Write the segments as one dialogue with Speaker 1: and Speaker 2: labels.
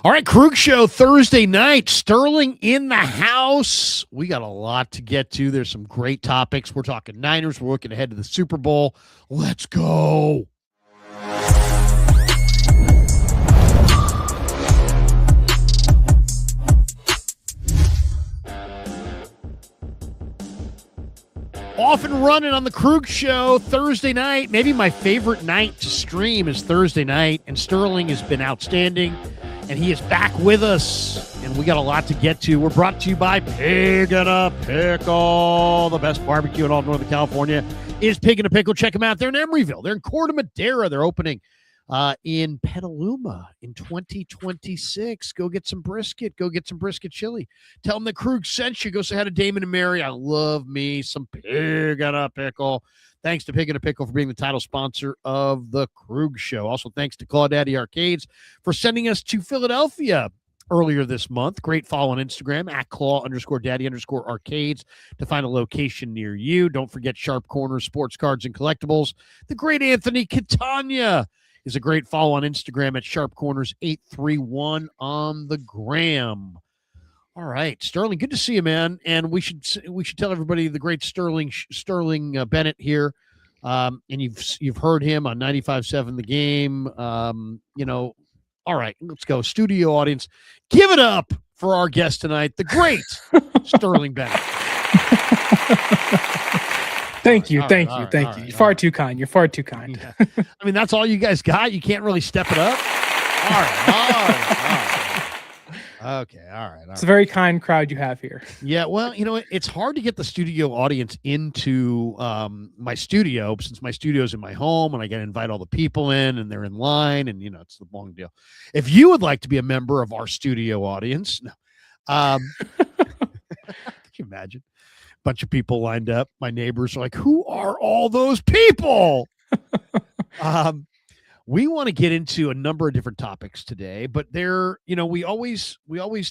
Speaker 1: All right, Krug Show Thursday night. Sterling in the house. We got a lot to get to. There's some great topics. We're talking Niners. We're looking ahead to the Super Bowl. Let's go. Off and running on the Krug Show Thursday night. Maybe my favorite night to stream is Thursday night, and Sterling has been outstanding, and he is back with us, and we got a lot to get to. We're brought to you by Pig and a Pickle. The best barbecue in all of Northern California is Pig and a Pickle. Check them out. They're in Emeryville. They're in Corte Madera. They're opening in Petaluma in 2026. Go get some brisket. Go get some brisket chili. Tell them that Krug sent you. Go say hi to Damon and Mary. I love me some Pig and a Pickle. Thanks to Pig and a Pickle for being the title sponsor of the Krug Show. Also, thanks to Claudaddy Arcades for sending us to Philadelphia earlier this month. Great follow on Instagram at Claw_Daddy_Arcades to find a location near you. Don't forget Sharp Corner Sports Cards and Collectibles. The great Anthony Catania is a great follow on Instagram at Sharp Corners 831 on the gram. All right, Sterling, good to see you, man. And we should tell everybody the great Sterling Bennett here. And you've heard him on 95.7 The Game. All right, let's go. Studio audience, give it up for our guest tonight, the great Sterling Bennett.
Speaker 2: Thank you. You're far too kind. You're far too kind.
Speaker 1: Yeah. I mean, that's all you guys got? You can't really step it up? All right. Okay, all right.
Speaker 2: It's a very kind crowd you have here.
Speaker 1: Yeah, well, it's hard to get the studio audience into my studio, since my studio's in my home, and I got to invite all the people in, and they're in line, and, it's the long deal. If you would like to be a member of our studio audience, could you imagine? Bunch of people lined up. My neighbors are like, who are all those people? We want to get into a number of different topics today, but we always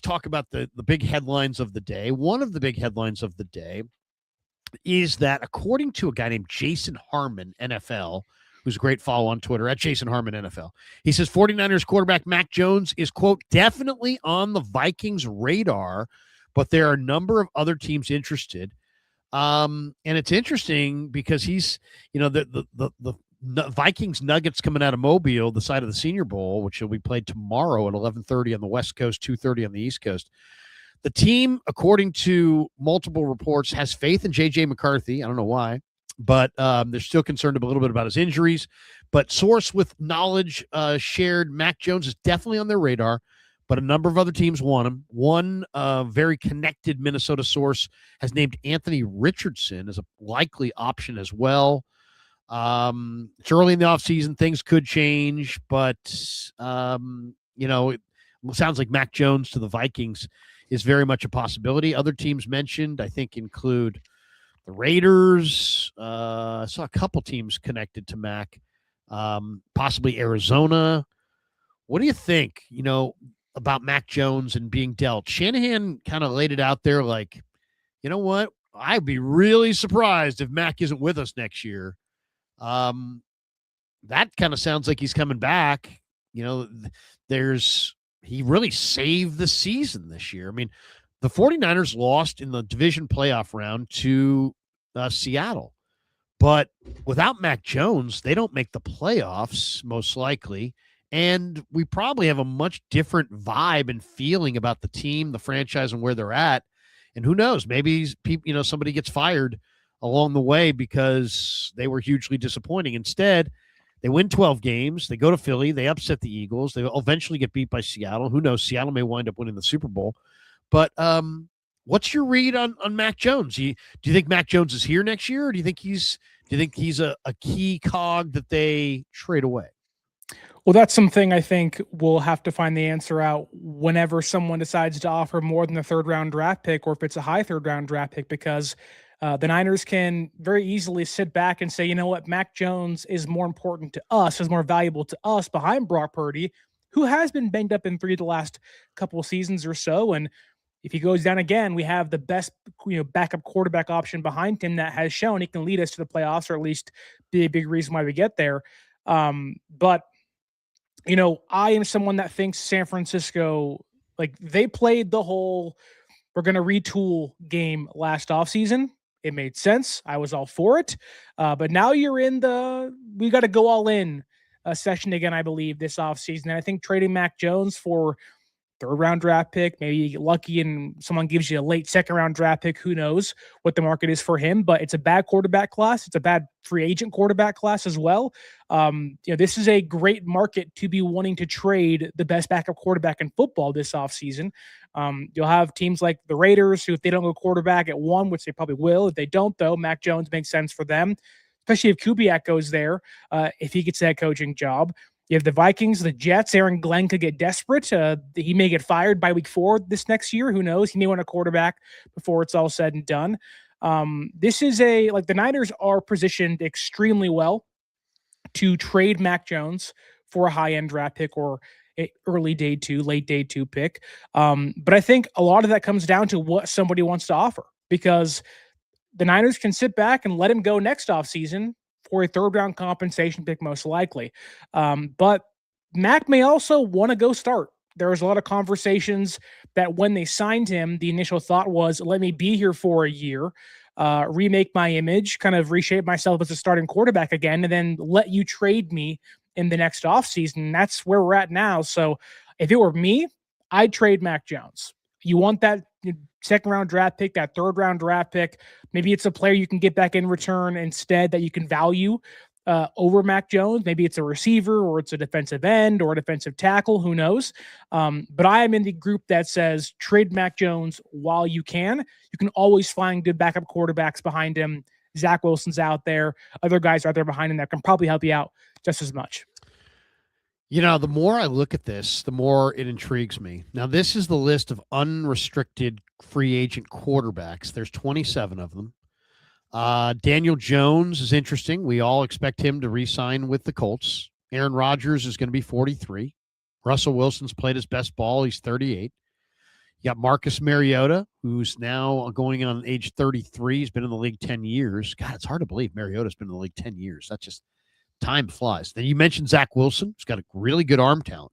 Speaker 1: talk about the big headlines of the day. One of the big headlines of the day is that, according to a guy named Jason Harmon, NFL, who's a great follow on Twitter at Jason Harmon NFL, he says 49ers quarterback Mac Jones is, quote, definitely on the Vikings radar, but there are a number of other teams interested. And it's interesting because he's, the Vikings Nuggets coming out of Mobile, the side of the Senior Bowl, which will be played tomorrow at 11:30 on the West Coast, 2:30 on the East Coast. The team, according to multiple reports, has faith in J.J. McCarthy. I don't know why, but they're still concerned a little bit about his injuries. But source with knowledge shared Mac Jones is definitely on their radar, but a number of other teams want him. One very connected Minnesota source has named Anthony Richardson as a likely option as well. It's early in the offseason. Things could change, but, it sounds like Mac Jones to the Vikings is very much a possibility. Other teams mentioned, I think, include the Raiders. I saw a couple teams connected to Mac, possibly Arizona. What do you think, about Mac Jones and being dealt? Shanahan kind of laid it out there like, you know what? I'd be really surprised if Mac isn't with us next year. That kind of sounds like he's coming back. He really saved the season this year. I mean, the 49ers lost in the division playoff round to Seattle, but without Mac Jones, they don't make the playoffs most likely. And we probably have a much different vibe and feeling about the team, the franchise, and where they're at. And who knows, maybe somebody gets fired along the way because they were hugely disappointing. Instead, they win 12 games. They go to Philly. They upset the Eagles. They eventually get beat by Seattle. Who knows? Seattle may wind up winning the Super Bowl. But what's your read on Mac Jones? Do you think Mac Jones is here next year, or do you think he's a key cog that they trade away?
Speaker 2: Well, that's something I think we'll have to find the answer out whenever someone decides to offer more than a third-round draft pick, or if it's a high third-round draft pick, because the Niners can very easily sit back and say, you know what, Mac Jones is more important to us, is more valuable to us behind Brock Purdy, who has been banged up in 3 of the last couple of seasons or so. And if he goes down again, we have the best, backup quarterback option behind him that has shown he can lead us to the playoffs, or at least be a big reason why we get there. But I am someone that thinks San Francisco, like they played the whole we're going to retool game last offseason. It made sense. I was all for it. But now you're in we got to go all in session again, I believe, this offseason. And I think trading Mac Jones for third round draft pick, maybe you get lucky and someone gives you a late second round draft pick. Who knows what the market is for him, but it's a bad quarterback class. It's a bad free agent quarterback class as well. This is a great market to be wanting to trade the best backup quarterback in football this offseason. You'll have teams like the Raiders who, if they don't go quarterback at 1, which they probably will, if they don't though, Mac Jones makes sense for them, especially if Kubiak goes there, if he gets that coaching job. You have the Vikings, the Jets. Aaron Glenn could get desperate. He may get fired by week 4 this next year. Who knows? He may want a quarterback before it's all said and done. This is the Niners are positioned extremely well to trade Mac Jones for a high-end draft pick or early day 2, late day 2 pick. But I think a lot of that comes down to what somebody wants to offer, because the Niners can sit back and let him go next offseason for a third-round compensation pick, most likely. But Mac may also want to go start. There was a lot of conversations that when they signed him, the initial thought was, let me be here for a year, remake my image, kind of reshape myself as a starting quarterback again, and then let you trade me in the next offseason. That's where we're at now. So if it were me, I'd trade Mac Jones. You want that second-round draft pick, that third-round draft pick. Maybe it's a player you can get back in return instead that you can value over Mac Jones. Maybe it's a receiver or it's a defensive end or a defensive tackle. Who knows? But I am in the group that says trade Mac Jones while you can. You can always find good backup quarterbacks behind him. Zach Wilson's out there. Other guys are out there behind him that can probably help you out just as much.
Speaker 1: The more I look at this, the more it intrigues me. Now, this is the list of unrestricted free agent quarterbacks. There's 27 of them. Daniel Jones is interesting. We all expect him to re-sign with the Colts. Aaron Rodgers is going to be 43. Russell Wilson's played his best ball. He's 38. You got Marcus Mariota, who's now going on age 33. He's been in the league 10 years. God, it's hard to believe Mariota's been in the league 10 years. That's just time flies. Then you mentioned Zach Wilson. He's got a really good arm talent,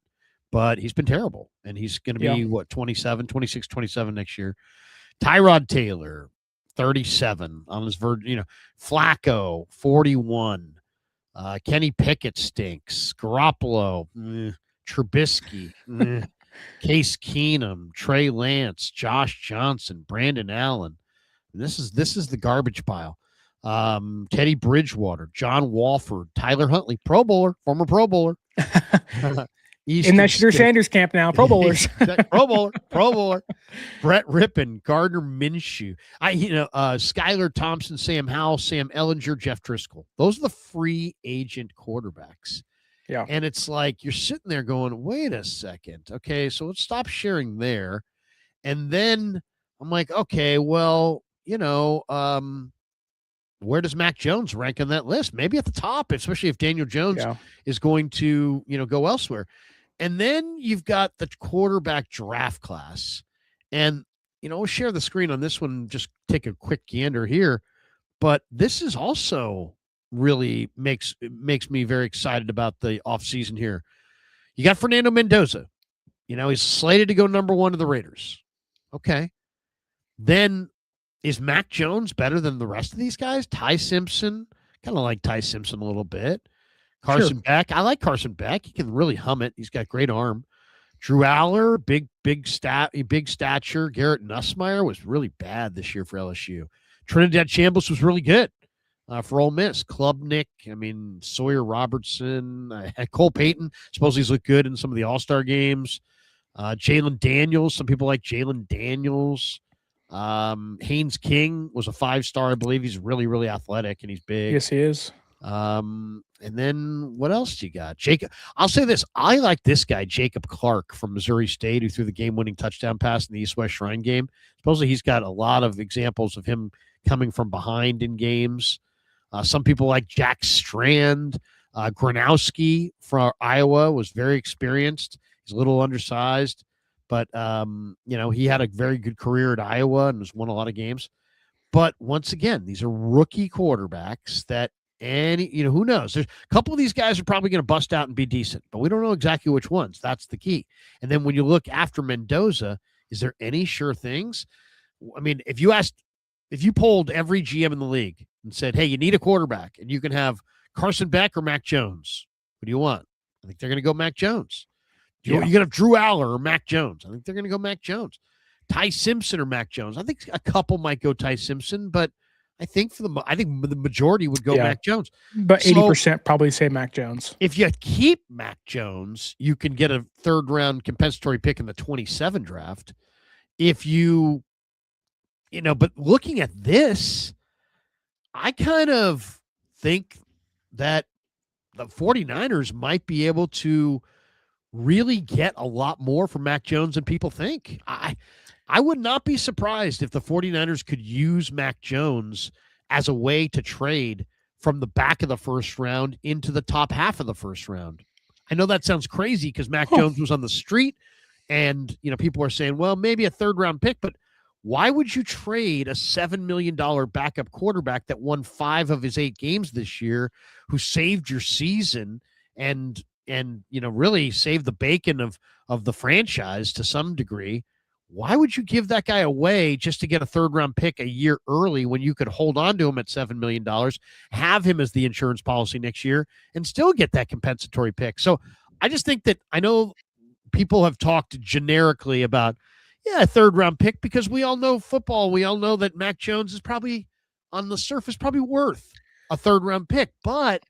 Speaker 1: but he's been terrible. And he's going to be, 26, 27 next year. Tyrod Taylor, 37 on his verge. Flacco, 41. Kenny Pickett stinks. Garoppolo, Trubisky, Case Keenum, Trey Lance, Josh Johnson, Brandon Allen. And this is the garbage pile. Teddy Bridgewater, John Walford, Tyler Huntley, Pro Bowler, former Pro Bowler.
Speaker 2: In that Shooter Sanders camp now, Pro Bowlers.
Speaker 1: Pro Bowler. Brett Rippon, Gardner Minshew. Skylar Thompson, Sam Howell, Sam Ellinger, Jeff Driscoll. Those are the free agent quarterbacks.
Speaker 2: Yeah.
Speaker 1: And it's like you're sitting there going, wait a second. Okay, so let's stop sharing there. And then I'm like, okay, well, where does Mac Jones rank on that list? Maybe at the top, especially if Daniel Jones is going to, go elsewhere. And then you've got the quarterback draft class. And, we'll share the screen on this one, just take a quick gander here. But this is also really makes me very excited about the offseason here. You got Fernando Mendoza. He's slated to go number 1 to the Raiders. Okay. Then is Mac Jones better than the rest of these guys? Ty Simpson, kind of like Ty Simpson a little bit. Carson Beck, I like Carson Beck. He can really hum it. He's got great arm. Drew Aller, big stature. Garrett Nussmeier was really bad this year for LSU. Trinidad Chambliss was really good for Ole Miss. Klubnik, Sawyer Robertson, Cole Payton. Suppose he's looked good in some of the All-Star games. Jalen Daniels. Some people like Jalen Daniels. Haynes King was a 5-star, I believe. He's really, really athletic and he's big.
Speaker 2: Yes, he is.
Speaker 1: And then what else do you got? Jacob. I'll say this. I like this guy, Jacob Clark from Missouri State, who threw the game-winning touchdown pass in the East-West Shrine game. Supposedly he's got a lot of examples of him coming from behind in games. Some people like Jack Strand. Gronowski from Iowa was very experienced. He's a little undersized. But, he had a very good career at Iowa and has won a lot of games. But once again, these are rookie quarterbacks that who knows? There's a couple of these guys are probably going to bust out and be decent, but we don't know exactly which ones. That's the key. And then when you look after Mendoza, is there any sure things? I mean, if you polled every GM in the league and said, hey, you need a quarterback and you can have Carson Beck or Mac Jones, what do you want? I think they're going to go Mac Jones. You're going to have Drew Aller or Mac Jones. I think they're going to go Mac Jones. Ty Simpson or Mac Jones. I think a couple might go Ty Simpson, but I think the majority would go Mac Jones.
Speaker 2: But 80% probably say Mac Jones.
Speaker 1: If you keep Mac Jones, you can get a third-round compensatory pick in the 27 draft. If but looking at this, I kind of think that the 49ers might be able to really get a lot more from Mac Jones than people think. I would not be surprised if the 49ers could use Mac Jones as a way to trade from the back of the first round into the top half of the first round. I know that sounds crazy because Mac Jones was on the street and, people are saying, well, maybe a third-round pick, but why would you trade a $7 million backup quarterback that won 5 of his 8 games this year, who saved your season and really saved the bacon of the franchise to some degree? Why would you give that guy away just to get a third-round pick a year early when you could hold on to him at $7 million, have him as the insurance policy next year, and still get that compensatory pick? So I just think that I know people have talked generically about, a third-round pick because we all know football. We all know that Mac Jones is probably, on the surface, probably worth a third-round pick. But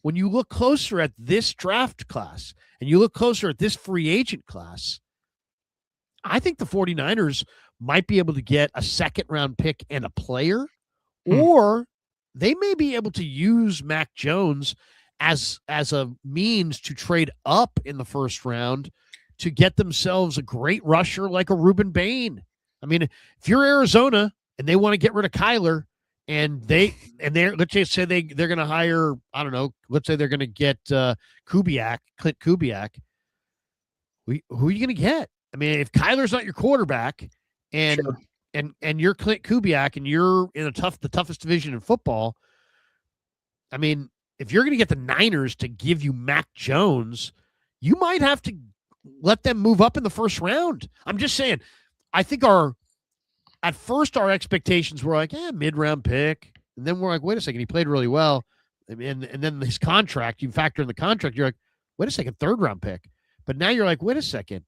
Speaker 1: when you look closer at this draft class and you look closer at this free agent class, I think the 49ers might be able to get a second-round pick and a player, or they may be able to use Mac Jones as a means to trade up in the first round to get themselves a great rusher like a Reuben Bain. I mean, if you're Arizona and they want to get rid of Kyler and let's just say they're going to hire, I don't know, let's say they're going to get Clint Kubiak. Who are you going to get? I mean, if Kyler's not your quarterback and you're Clint Kubiak and you're in the toughest division in football, I mean, if you're going to get the Niners to give you Mac Jones, you might have to let them move up in the first round. I'm just saying, I think at first our expectations were like, mid-round pick. And then we're like, wait a second, he played really well. And then his contract, you factor in the contract, you're like, wait a second, third-round pick. But now you're like, wait a second.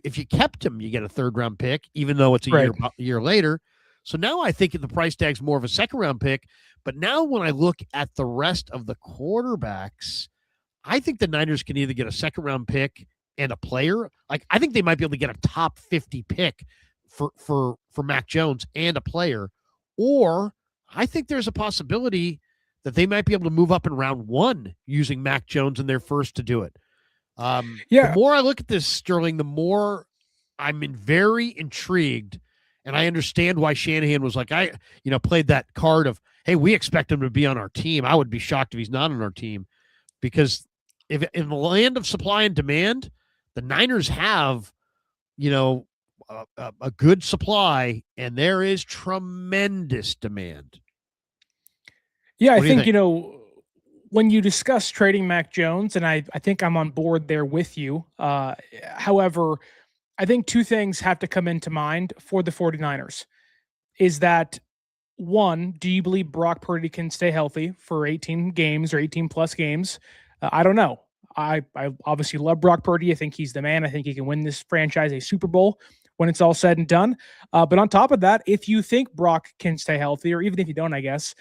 Speaker 1: If you kept him, you get a third-round pick, even though it's a year later. So now I think the price tag's more of a second-round pick. But now when I look at the rest of the quarterbacks, I think the Niners can either get a second-round pick and a player. Like, I think they might be able to get a top 50 pick for Mac Jones and a player. Or I think there's a possibility that they might be able to move up in round 1 using Mac Jones in their first to do it. The more I look at this, Sterling, the more I'm very intrigued, and I understand why Shanahan was like, played that card of, hey, we expect him to be on our team. I would be shocked if he's not on our team, because if in the land of supply and demand, the Niners have, a good supply, and there is tremendous demand.
Speaker 2: Yeah, I think, when you discuss trading Mac Jones, and I think I'm on board there with you. However, I think 2 things have to come into mind for the 49ers. Is that, 1, do you believe Brock Purdy can stay healthy for 18 games or 18-plus games? I don't know. I obviously love Brock Purdy. I think he's the man. I think he can win this franchise a Super Bowl when it's all said and done. But on top of that, if you think Brock can stay healthy, or even if you don't, I guess,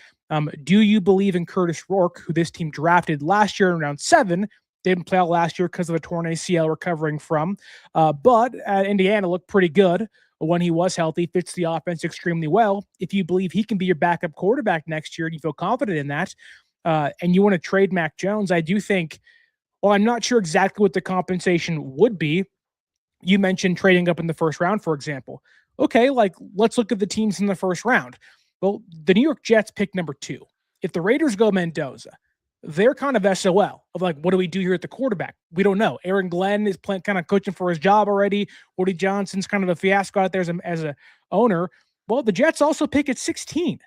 Speaker 2: do you believe in Curtis Rourke, who this team drafted last year in round 7, didn't play out last year because of a torn ACL recovering from, but at Indiana looked pretty good when he was healthy, fits the offense extremely well. If you believe he can be your backup quarterback next year and you feel confident in that, and you want to trade Mac Jones, I do think, well, I'm not sure exactly what the compensation would be. You mentioned trading up in the first round, for example. Okay, let's look at the teams in the first round. Well, the New York Jets pick number 2. If the Raiders go Mendoza, they're kind of SOL of what do we do here at the quarterback? We don't know. Aaron Glenn is kind of coaching for his job already. Woody Johnson's kind of a fiasco out there as a owner. Well, the Jets also pick at 16.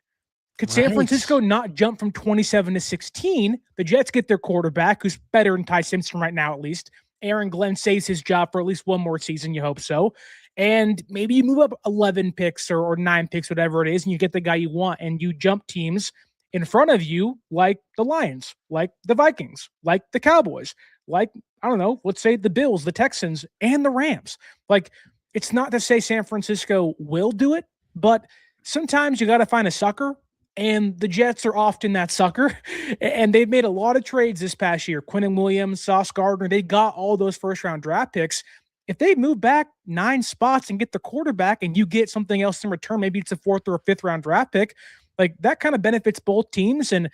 Speaker 2: Could San Francisco not jump from 27-16? The Jets get their quarterback, who's better than Ty Simpson right now, at least. Aaron Glenn saves his job for at least one more season. You hope so. And maybe you move up 11 picks or 9 picks, whatever it is, and you get the guy you want, and you jump teams in front of you like the Lions, like the Vikings, like the Cowboys, like, I don't know, let's say the Bills, the Texans, and the Rams. Like, it's not to say San Francisco will do it, but sometimes you got to find a sucker, and the Jets are often that sucker. And they've made a lot of trades this past year. Quinnen Williams, Sauce Gardner, they got all those first-round draft picks. If they move back 9 spots and get the quarterback and you get something else in return, maybe it's a 4th or a 5th-round draft pick, like that kind of benefits both teams. And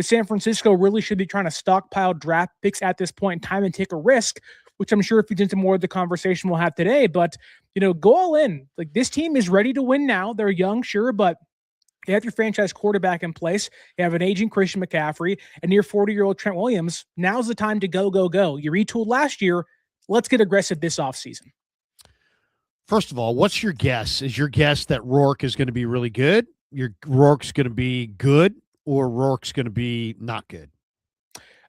Speaker 2: San Francisco really should be trying to stockpile draft picks at this point in time and take a risk, which I'm sure feeds into more of the conversation we'll have today. But, go all in. Like, this team is ready to win now. They're young, sure, but you have your franchise quarterback in place. You have an aging Christian McCaffrey and near 40-year-old Trent Williams. Now's the time to go, go, go. You retooled last year. Let's get aggressive this offseason.
Speaker 1: First of all, what's your guess? Is your guess that Rourke is going to be really good? Rourke's going to be good, or Rourke's going to be not good?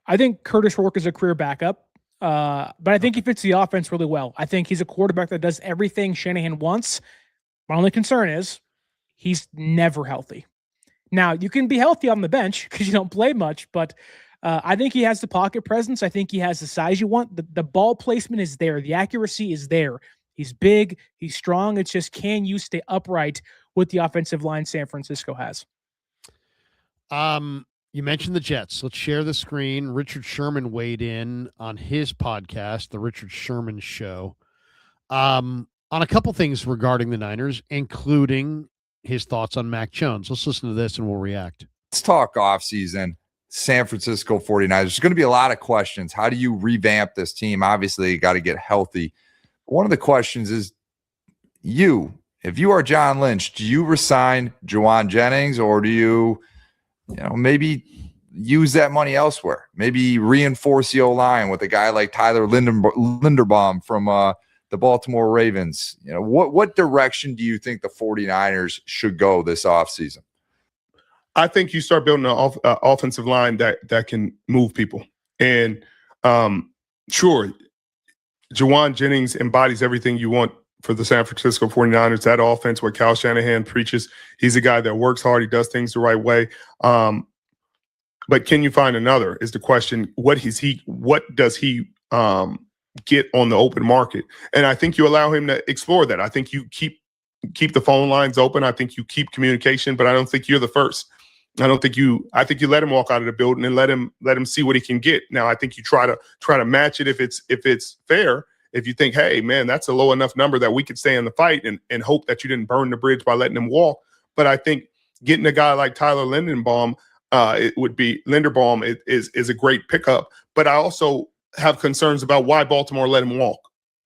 Speaker 2: I think Curtis Rourke is a career backup, but I think he fits the offense really well. I think he's a quarterback that does everything Shanahan wants. My only concern is he's never healthy. Now, you can be healthy on the bench because you don't play much, but I think he has the pocket presence. I think he has the size you want. The ball placement is there. The accuracy is there. He's big. He's strong. It's just, can you stay upright with the offensive line San Francisco has?
Speaker 1: You mentioned the Jets. Let's share the screen. Richard Sherman weighed in on his podcast, The Richard Sherman Show, on a couple things regarding the Niners, including his thoughts on Mac Jones. Let's listen to this and we'll react.
Speaker 3: Let's talk offseason. San Francisco 49ers. There's going to be a lot of questions. How do you revamp this team? Obviously, you got to get healthy. One of the questions is, if you are John Lynch, do you resign Juwan Jennings, or do you maybe use that money elsewhere? Maybe reinforce the O-line with a guy like Tyler Linderbaum from the Baltimore Ravens. What direction do you think the 49ers should go this offseason?
Speaker 4: I think you start building an offensive line that can move people. And sure, Juwan Jennings embodies everything you want for the San Francisco 49ers. That offense, what Kyle Shanahan preaches, he's a guy that works hard. He does things the right way. But can you find another is the question. What does he get on the open market? And I think you allow him to explore that. I think you keep the phone lines open. I think you keep communication, but I don't think you're the first. I think you let him walk out of the building and let him see what he can get. Now, I think you try to match it if it's fair. If you think, hey, man, that's a low enough number that we could stay in the fight and hope that you didn't burn the bridge by letting him walk. But I think getting a guy like Tyler Linderbaum, is a great pickup. But I also have concerns about why Baltimore let him walk.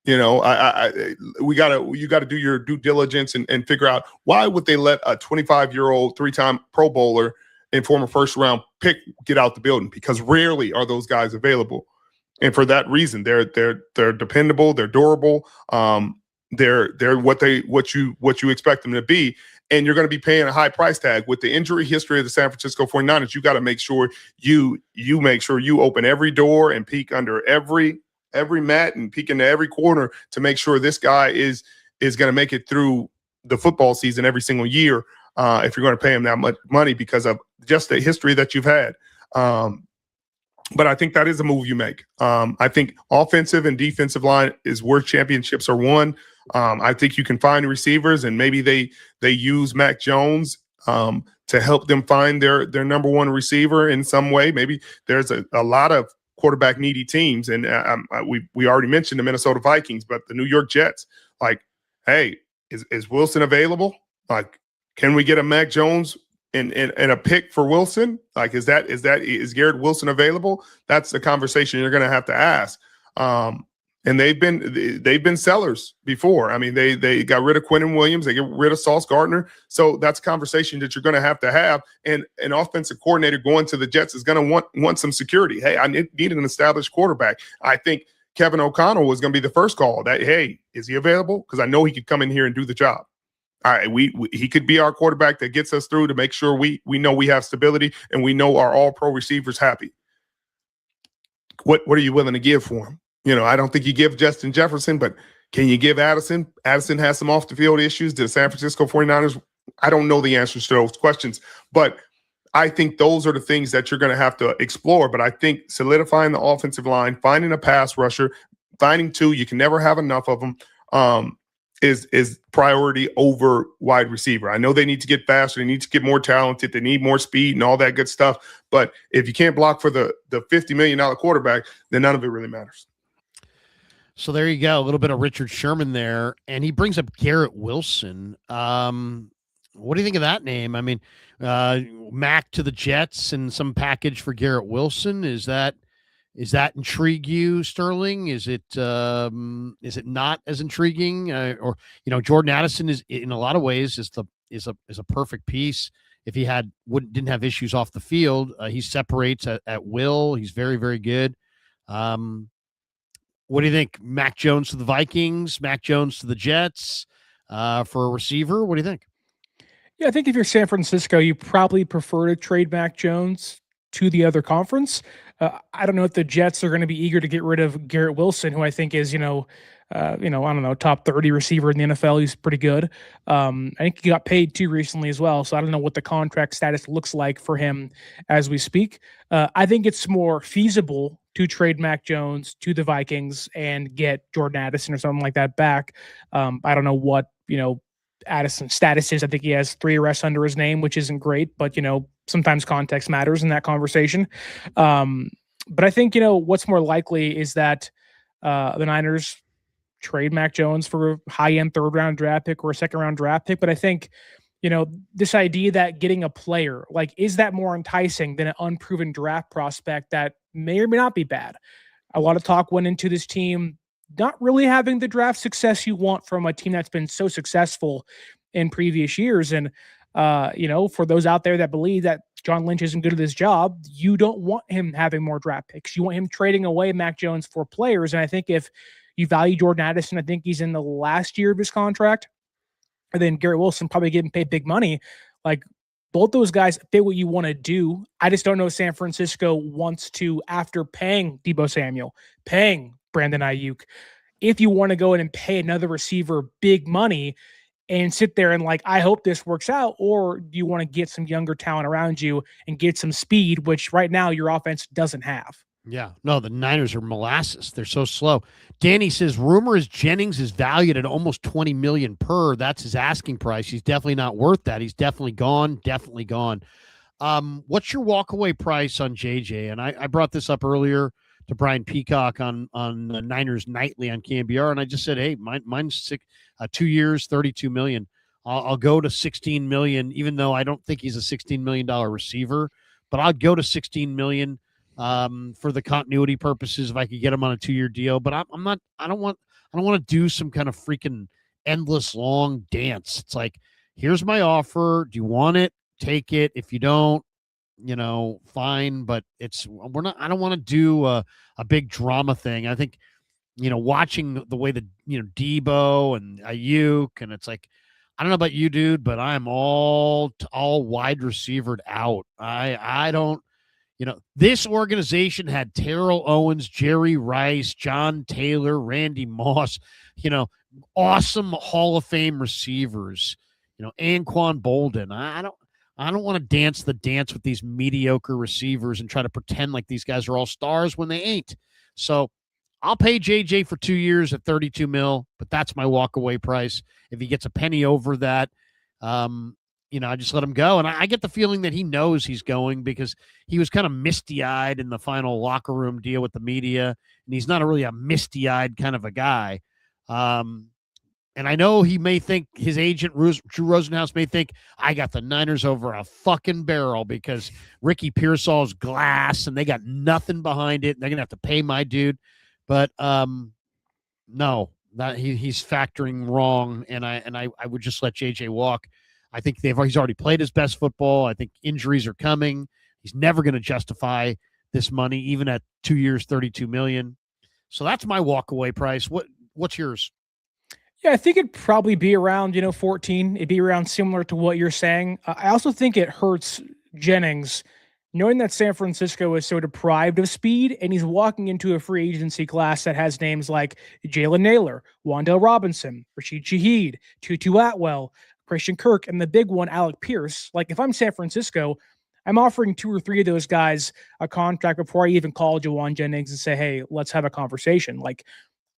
Speaker 4: You got to do your due diligence and figure out why would they let a 25-year-old 3-time Pro Bowler and former first-round pick get out the building, because rarely are those guys available. And for that reason, they're dependable, they're durable, they're what you expect them to be, and you're going to be paying a high price tag. With the injury history of the San Francisco 49ers, you got to make sure you open every door and peek under every mat and peek into every corner to make sure this guy is going to make it through the football season every single year, if you're going to pay him that much money because of just the history that you've had. But I think that is a move you make. I think offensive and defensive line is where championships are won. I think you can find receivers, and maybe they use Mac Jones to help them find their number one receiver in some way. Maybe there's a lot of quarterback needy teams, and we already mentioned the Minnesota Vikings, but the New York Jets. Like, hey, is Wilson available? Like, can we get a Mac Jones and a pick for Wilson? Like, is Garrett Wilson available? That's the conversation you're going to ask. And they've been sellers before. I mean, they got rid of Quinnen Williams, they get rid of Sauce Gardner. So that's a conversation that you're going to have. And an offensive coordinator going to the Jets is going to want some security. Hey, I need an established quarterback. I think Kevin O'Connell was going to be the first call. That, hey, is he available? Because I know he could come in here and do the job. he could be our quarterback that gets us through to make sure we know we have stability and we know our all-pro receivers happy. What are you willing to give for him? I don't think you give Justin Jefferson, but can you give Addison? Addison has some off-the-field issues. Did the San Francisco 49ers? I don't know the answers to those questions, but I think those are the things that you're going to have to explore. But I think solidifying the offensive line, finding a pass rusher, finding two, you can never have enough of them, is priority over wide receiver. I know they need to get faster. They need to get more talented. They need more speed and all that good stuff. But if you can't block for the $50 million quarterback, then none of it really matters.
Speaker 1: So there you go. A little bit of Richard Sherman there. And he brings up Garrett Wilson. What do you think of that name? I mean, Mac to the Jets and some package for Garrett Wilson. Is that intrigue you, Sterling? Is it not as intriguing? Or Jordan Addison is in a lot of ways is a perfect piece. If he didn't have issues off the field, he separates at will. He's very, very good. What do you think? Mac Jones to the Vikings, Mac Jones to the Jets for a receiver. What do you think?
Speaker 2: Yeah, I think if you're San Francisco, you probably prefer to trade Mac Jones to the other conference. I don't know if the Jets are going to be eager to get rid of Garrett Wilson, who I think is, I don't know, top 30 receiver in the NFL. He's pretty good. I think he got paid too recently as well. So I don't know what the contract status looks like for him as we speak. I think it's more feasible to trade Mac Jones to the Vikings and get Jordan Addison or something like that back. I don't know what, Addison's status is. I think he has 3 arrests under his name, which isn't great, but sometimes context matters in that conversation. But I think, what's more likely is that the Niners trade Mac Jones for a high-end 3rd-round draft pick or a 2nd-round draft pick. But I think, this idea that getting a player, is that more enticing than an unproven draft prospect that may or may not be bad? A lot of talk went into this team not really having the draft success you want from a team that's been so successful in previous years. And, for those out there that believe that John Lynch isn't good at his job, you don't want him having more draft picks. You want him trading away Mac Jones for players. And I think if you value Jordan Addison, I think he's in the last year of his contract. And then Garrett Wilson probably getting paid big money. Both those guys fit what you want to do. I just don't know if San Francisco wants to, after paying Deebo Samuel, paying Brandon Ayuk, if you want to go in and pay another receiver big money and sit there and I hope this works out, or do you want to get some younger talent around you and get some speed, which right now your offense doesn't have?
Speaker 1: Yeah, no, the Niners are molasses. They're so slow. Danny says, rumor is Jennings is valued at almost $20 million per. That's his asking price. He's definitely not worth that. He's definitely gone. Definitely gone. What's your walkaway price on JJ? And I brought this up earlier to Brian Peacock on the Niners Nightly on KNBR, and I just said, hey, mine's 2 years, $32 million. I'll go to $16 million, even though I don't think he's a $16 million receiver, but I'd go to $16 million for the continuity purposes if I could get him on a 2-year deal. But I don't want to do some kind of freaking endless long dance. It's here's my offer. Do you want it? Take it. If you don't, fine, but I don't want to do a big drama thing. I think, watching the way that, Deebo and Ayuk, and it's I don't know about you, dude, but I'm all wide receivered out. I don't, this organization had Terrell Owens, Jerry Rice, John Taylor, Randy Moss, awesome Hall of Fame receivers, Anquan Bolden. I don't want to dance the dance with these mediocre receivers and try to pretend like these guys are all stars when they ain't. So I'll pay JJ for 2 years at $32 million, but that's my walkaway price. If he gets a penny over that, I just let him go. And I get the feeling that he knows he's going because he was kind of misty-eyed in the final locker room deal with the media, and he's not really a misty-eyed kind of a guy. And I know he may think, his agent, Drew Rosenhaus, may think, I got the Niners over a fucking barrel because Ricky Pearsall's glass and they got nothing behind it. And they're going to have to pay my dude. But no, that he's factoring wrong. And I would just let JJ walk. I think he's already played his best football. I think injuries are coming. He's never going to justify this money, even at 2 years, $32 million. So that's my walkaway price. What's yours?
Speaker 2: Yeah, I think it'd probably be around, 14. It'd be around similar to what you're saying. I also think it hurts Jennings knowing that San Francisco is so deprived of speed and he's walking into a free agency class that has names like Jalen Naylor, Wan'Dale Robinson, Rashid Shaheed, Tutu Atwell, Christian Kirk, and the big one, Alec Pierce. Like, if I'm San Francisco, I'm offering 2 or 3 of those guys a contract before I even call Jauan Jennings and say, hey, let's have a conversation. Like,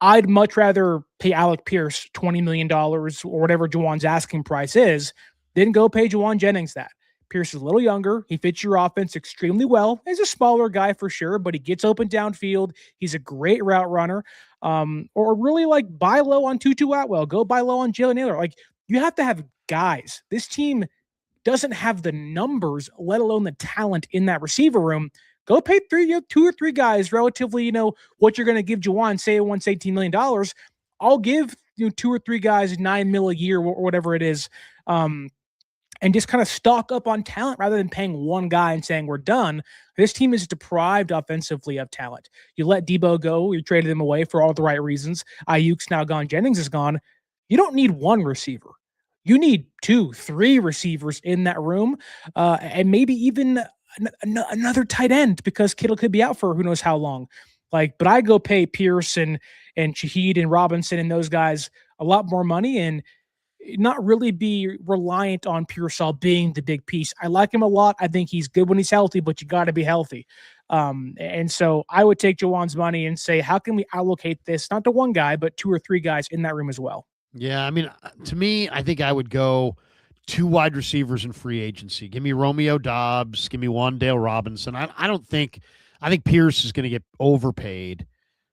Speaker 2: I'd much rather pay Alec Pierce $20 million or whatever Jauan's asking price is than go pay Jauan Jennings that. Pierce is a little younger. He fits your offense extremely well. He's a smaller guy for sure, but he gets open downfield. He's a great route runner. Or really like buy low on Tutu Atwell. Go buy low on Jalen Naylor. Like, you have to have guys. This team doesn't have the numbers, let alone the talent in that receiver room. Go pay 2 or 3 guys relatively, what you're going to give Jauan, say once $18 million. I'll give 2 or 3 guys $9 million a year or whatever it is. And just kind of stock up on talent rather than paying one guy and saying we're done. This team is deprived offensively of talent. You let Debo go. You traded him away for all the right reasons. Ayuk's now gone. Jennings is gone. You don't need one receiver. You need 2, 3 receivers in that room, and maybe even another tight end because Kittle could be out for who knows how long. But I go pay Pierce and Shaheed and Robinson and those guys a lot more money and not really be reliant on Pearsall being the big piece. I like him a lot. I think he's good when he's healthy, but you got to be healthy. And so I would take Jauan's money and say, how can we allocate this, not to one guy, but 2 or 3 guys in that room as well?
Speaker 1: Yeah, I mean, to me, I think I would go 2 wide receivers in free agency. Give me Romeo Doubs. Give me Wan'Dale Robinson. I think Pierce is going to get overpaid.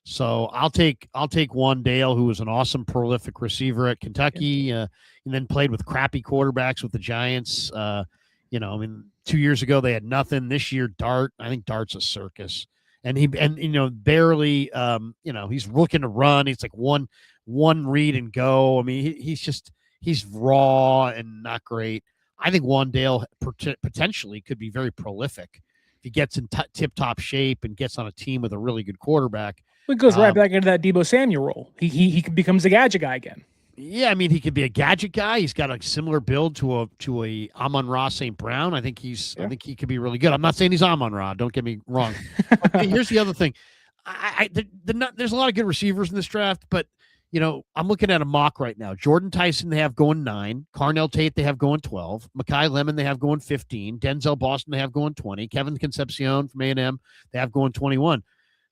Speaker 1: So I'll take Wan'Dale, who was an awesome, prolific receiver at Kentucky, and then played with crappy quarterbacks with the Giants. 2 years ago they had nothing. This year, I think Dart's a circus, and barely, he's looking to run. It's like one read and go. I mean, he's raw and not great. I think Wan'Dale potentially could be very prolific if he gets in tip-top shape and gets on a team with a really good quarterback.
Speaker 2: It goes right back into that Debo Samuel role. He becomes a gadget guy again.
Speaker 1: Yeah, I mean, he could be a gadget guy. He's got a similar build to a Amon-Ra St. Brown. I think I think he could be really good. I'm not saying he's Amon-Ra. Don't get me wrong. Okay, here's the other thing. There's a lot of good receivers in this draft, but I'm looking at a mock right now. Jordan Tyson they have going 9. Carnell Tate they have going 12. Mekhi Lemon they have going 15. Denzel Boston they have going 20. Kevin Concepcion from A&M they have going 21.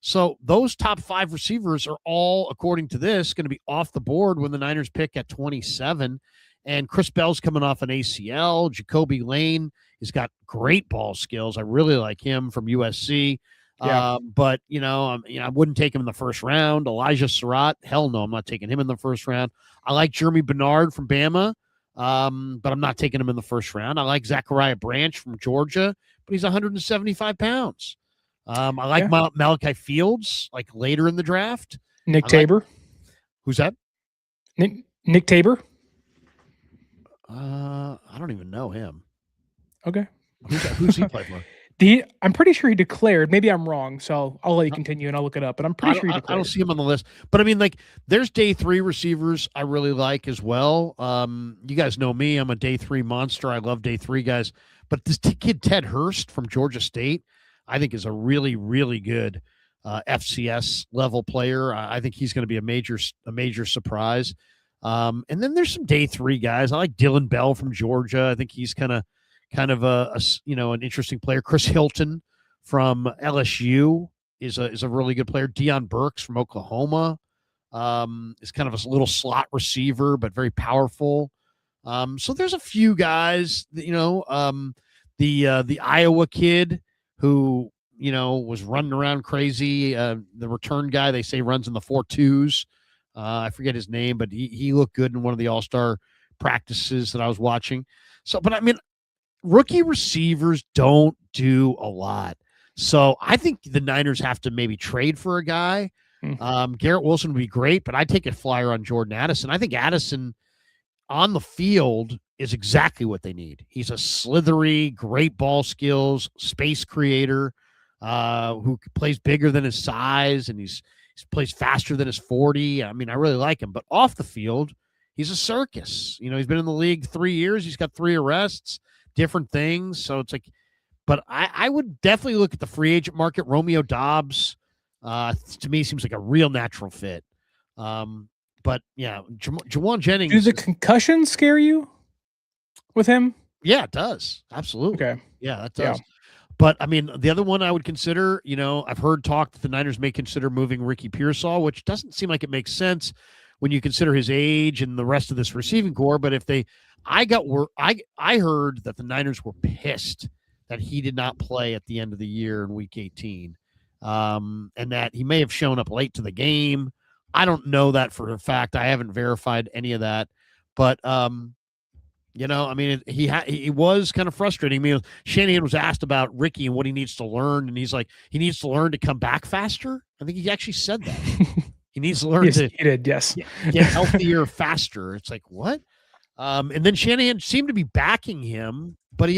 Speaker 1: So those top 5 receivers are all, according to this, going to be off the board when the Niners pick at 27. And Chris Bell's coming off an ACL. Jacoby Lane has got great ball skills. I really like him from USC. Yeah. But I wouldn't take him in the first round. Elijah Surratt, hell no, I'm not taking him in the first round. I like Jeremy Bernard from Bama, but I'm not taking him in the first round. I like Zachariah Branch from Georgia, but he's 175 pounds. I like Malachi Fields, like later in the draft.
Speaker 2: Nick Tabor.
Speaker 1: Who's that?
Speaker 2: Nick Tabor.
Speaker 1: I don't even know him.
Speaker 2: Okay.
Speaker 1: Who's he play for?
Speaker 2: I'm pretty sure he declared. Maybe I'm wrong, so I'll let you continue and I'll look it up. But I'm pretty sure he declared.
Speaker 1: I don't see him on the list. But I mean, there's day 3 receivers I really like as well. You guys know me. I'm a day 3 monster. I love day 3 guys. But this kid, Ted Hurst from Georgia State, I think is a really, really good FCS level player. I think he's going to be a major surprise. And then there's some day 3 guys. I like Dylan Bell from Georgia. I think he's kind of an interesting player. Chris Hilton from LSU is a really good player. Deion Burks from Oklahoma is kind of a little slot receiver, but very powerful. So there's a few guys, the Iowa kid who, was running around crazy. The return guy, they say runs in the 4.2s. I forget his name, but he looked good in one of the all-star practices that I was watching. So, but I mean, rookie receivers don't do a lot. So I think the Niners have to maybe trade for a guy. Garrett Wilson would be great, but I'd take a flyer on Jordan Addison. I think Addison on the field is exactly what they need. He's a slithery, great ball skills, space creator, who plays bigger than his size, and He plays faster than his 40. I mean, I really like him, but off the field, he's a circus. He's been in the league 3 years. He's got 3 arrests, different things. So it's like, but I would definitely look at the free agent market. Romeo Dobbs, to me, seems like a real natural fit. But yeah, Jawan Jennings.
Speaker 2: Do the concussions scare you with him?
Speaker 1: Yeah, it does. Absolutely.
Speaker 2: Okay.
Speaker 1: Yeah, that does.
Speaker 2: Yeah.
Speaker 1: But I mean, the other one I would consider, I've heard talk that the Niners may consider moving Ricky Pearsall, which doesn't seem like it makes sense when you consider his age and the rest of this receiving core. But if I heard that the Niners were pissed that he did not play at the end of the year in Week 18, and that he may have shown up late to the game. I don't know that for a fact. I haven't verified any of that, but I mean, he was kind of frustrating. I mean, Shanahan was asked about Ricky and what he needs to learn, and he's like, he needs to learn to come back faster. I think he actually said that. He needs to learn
Speaker 2: yes,
Speaker 1: to
Speaker 2: he did, yes.
Speaker 1: get healthier faster. It's like, what? And then Shanahan seemed to be backing him, but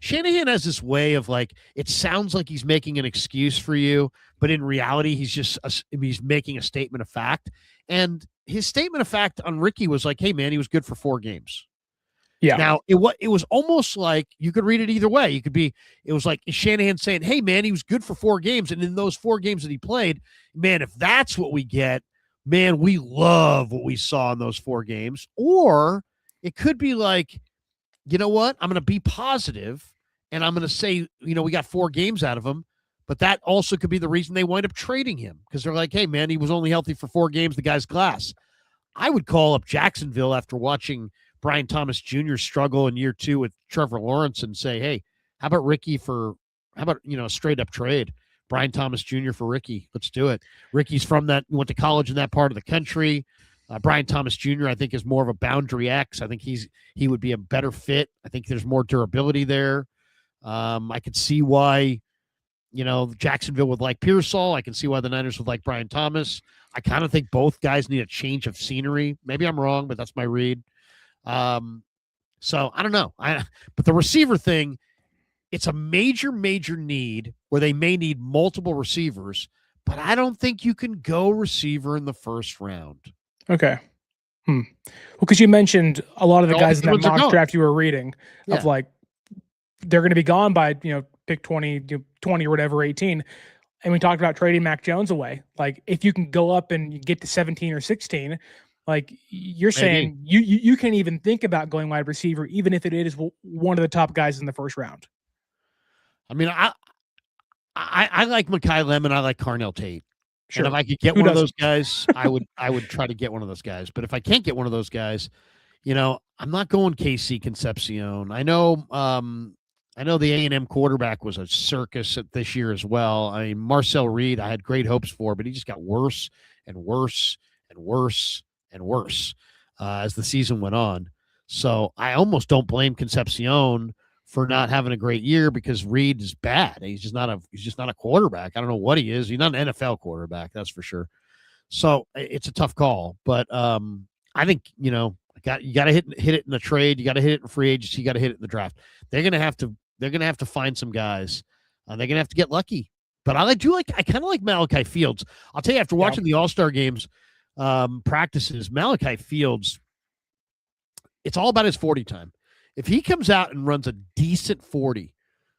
Speaker 1: Shanahan has this way of like, it sounds like he's making an excuse for you, but in reality, he's making a statement of fact. And his statement of fact on Ricky was like, hey man, he was good for 4 games.
Speaker 2: Yeah.
Speaker 1: Now it was almost like you could read it either way. It was like Shanahan saying, hey man, he was good for 4 games. And in those 4 games that he played, man, if that's what we get, man, we love what we saw in those 4 games. Or it could be like, you know what? I'm going to be positive and I'm going to say, we got 4 games out of him, but that also could be the reason they wind up trading him, because they're like, hey man, he was only healthy for 4 games. The guy's glass. I would call up Jacksonville after watching Brian Thomas Jr. struggle in year 2 with Trevor Lawrence and say, hey, how about a straight up trade? Brian Thomas Jr. for Ricky. Let's do it. Ricky's went to college in that part of the country. Brian Thomas Jr., I think, is more of a boundary X. I think he would be a better fit. I think there's more durability there. I could see why, Jacksonville would like Pearsall. I can see why the Niners would like Brian Thomas. I kind of think both guys need a change of scenery. Maybe I'm wrong, but that's my read. So I don't know. But the receiver thing, it's a major, major need where they may need multiple receivers, but I don't think you can go receiver in the first round.
Speaker 2: Okay. Well, because you mentioned a lot of the guys in that mock draft you were reading of like, they're going to be gone by, pick 20 or whatever, 18. And we talked about trading Mac Jones away. Like, if you can go up and you get to 17 or 16, like you're saying, you can't even think about going wide receiver, even if it is one of the top guys in the first round.
Speaker 1: I mean, I like Mekhi Lemon. I like Carnell Tate.
Speaker 2: Sure.
Speaker 1: And if I could get one of those guys, I would try to get one of those guys. But if I can't get one of those guys, I'm not going KC Concepcion. I know the A&M quarterback was a circus this year as well. I mean, Marcel Reed, I had great hopes for, but he just got worse and worse and worse and worse as the season went on. So I almost don't blame Concepcion for not having a great year, because Reed is bad. He's just not a quarterback. I don't know what he is. He's not an NFL quarterback, that's for sure. So it's a tough call, but I think, you got to hit it in the trade. You got to hit it in free agency. You got to hit it in the draft. They're going to have to find some guys. They're going to have to get lucky. But I kind of like Malachi Fields. I'll tell you, after watching the All-Star games practices, Malachi Fields, it's all about his 40 time. If he comes out and runs a decent 40,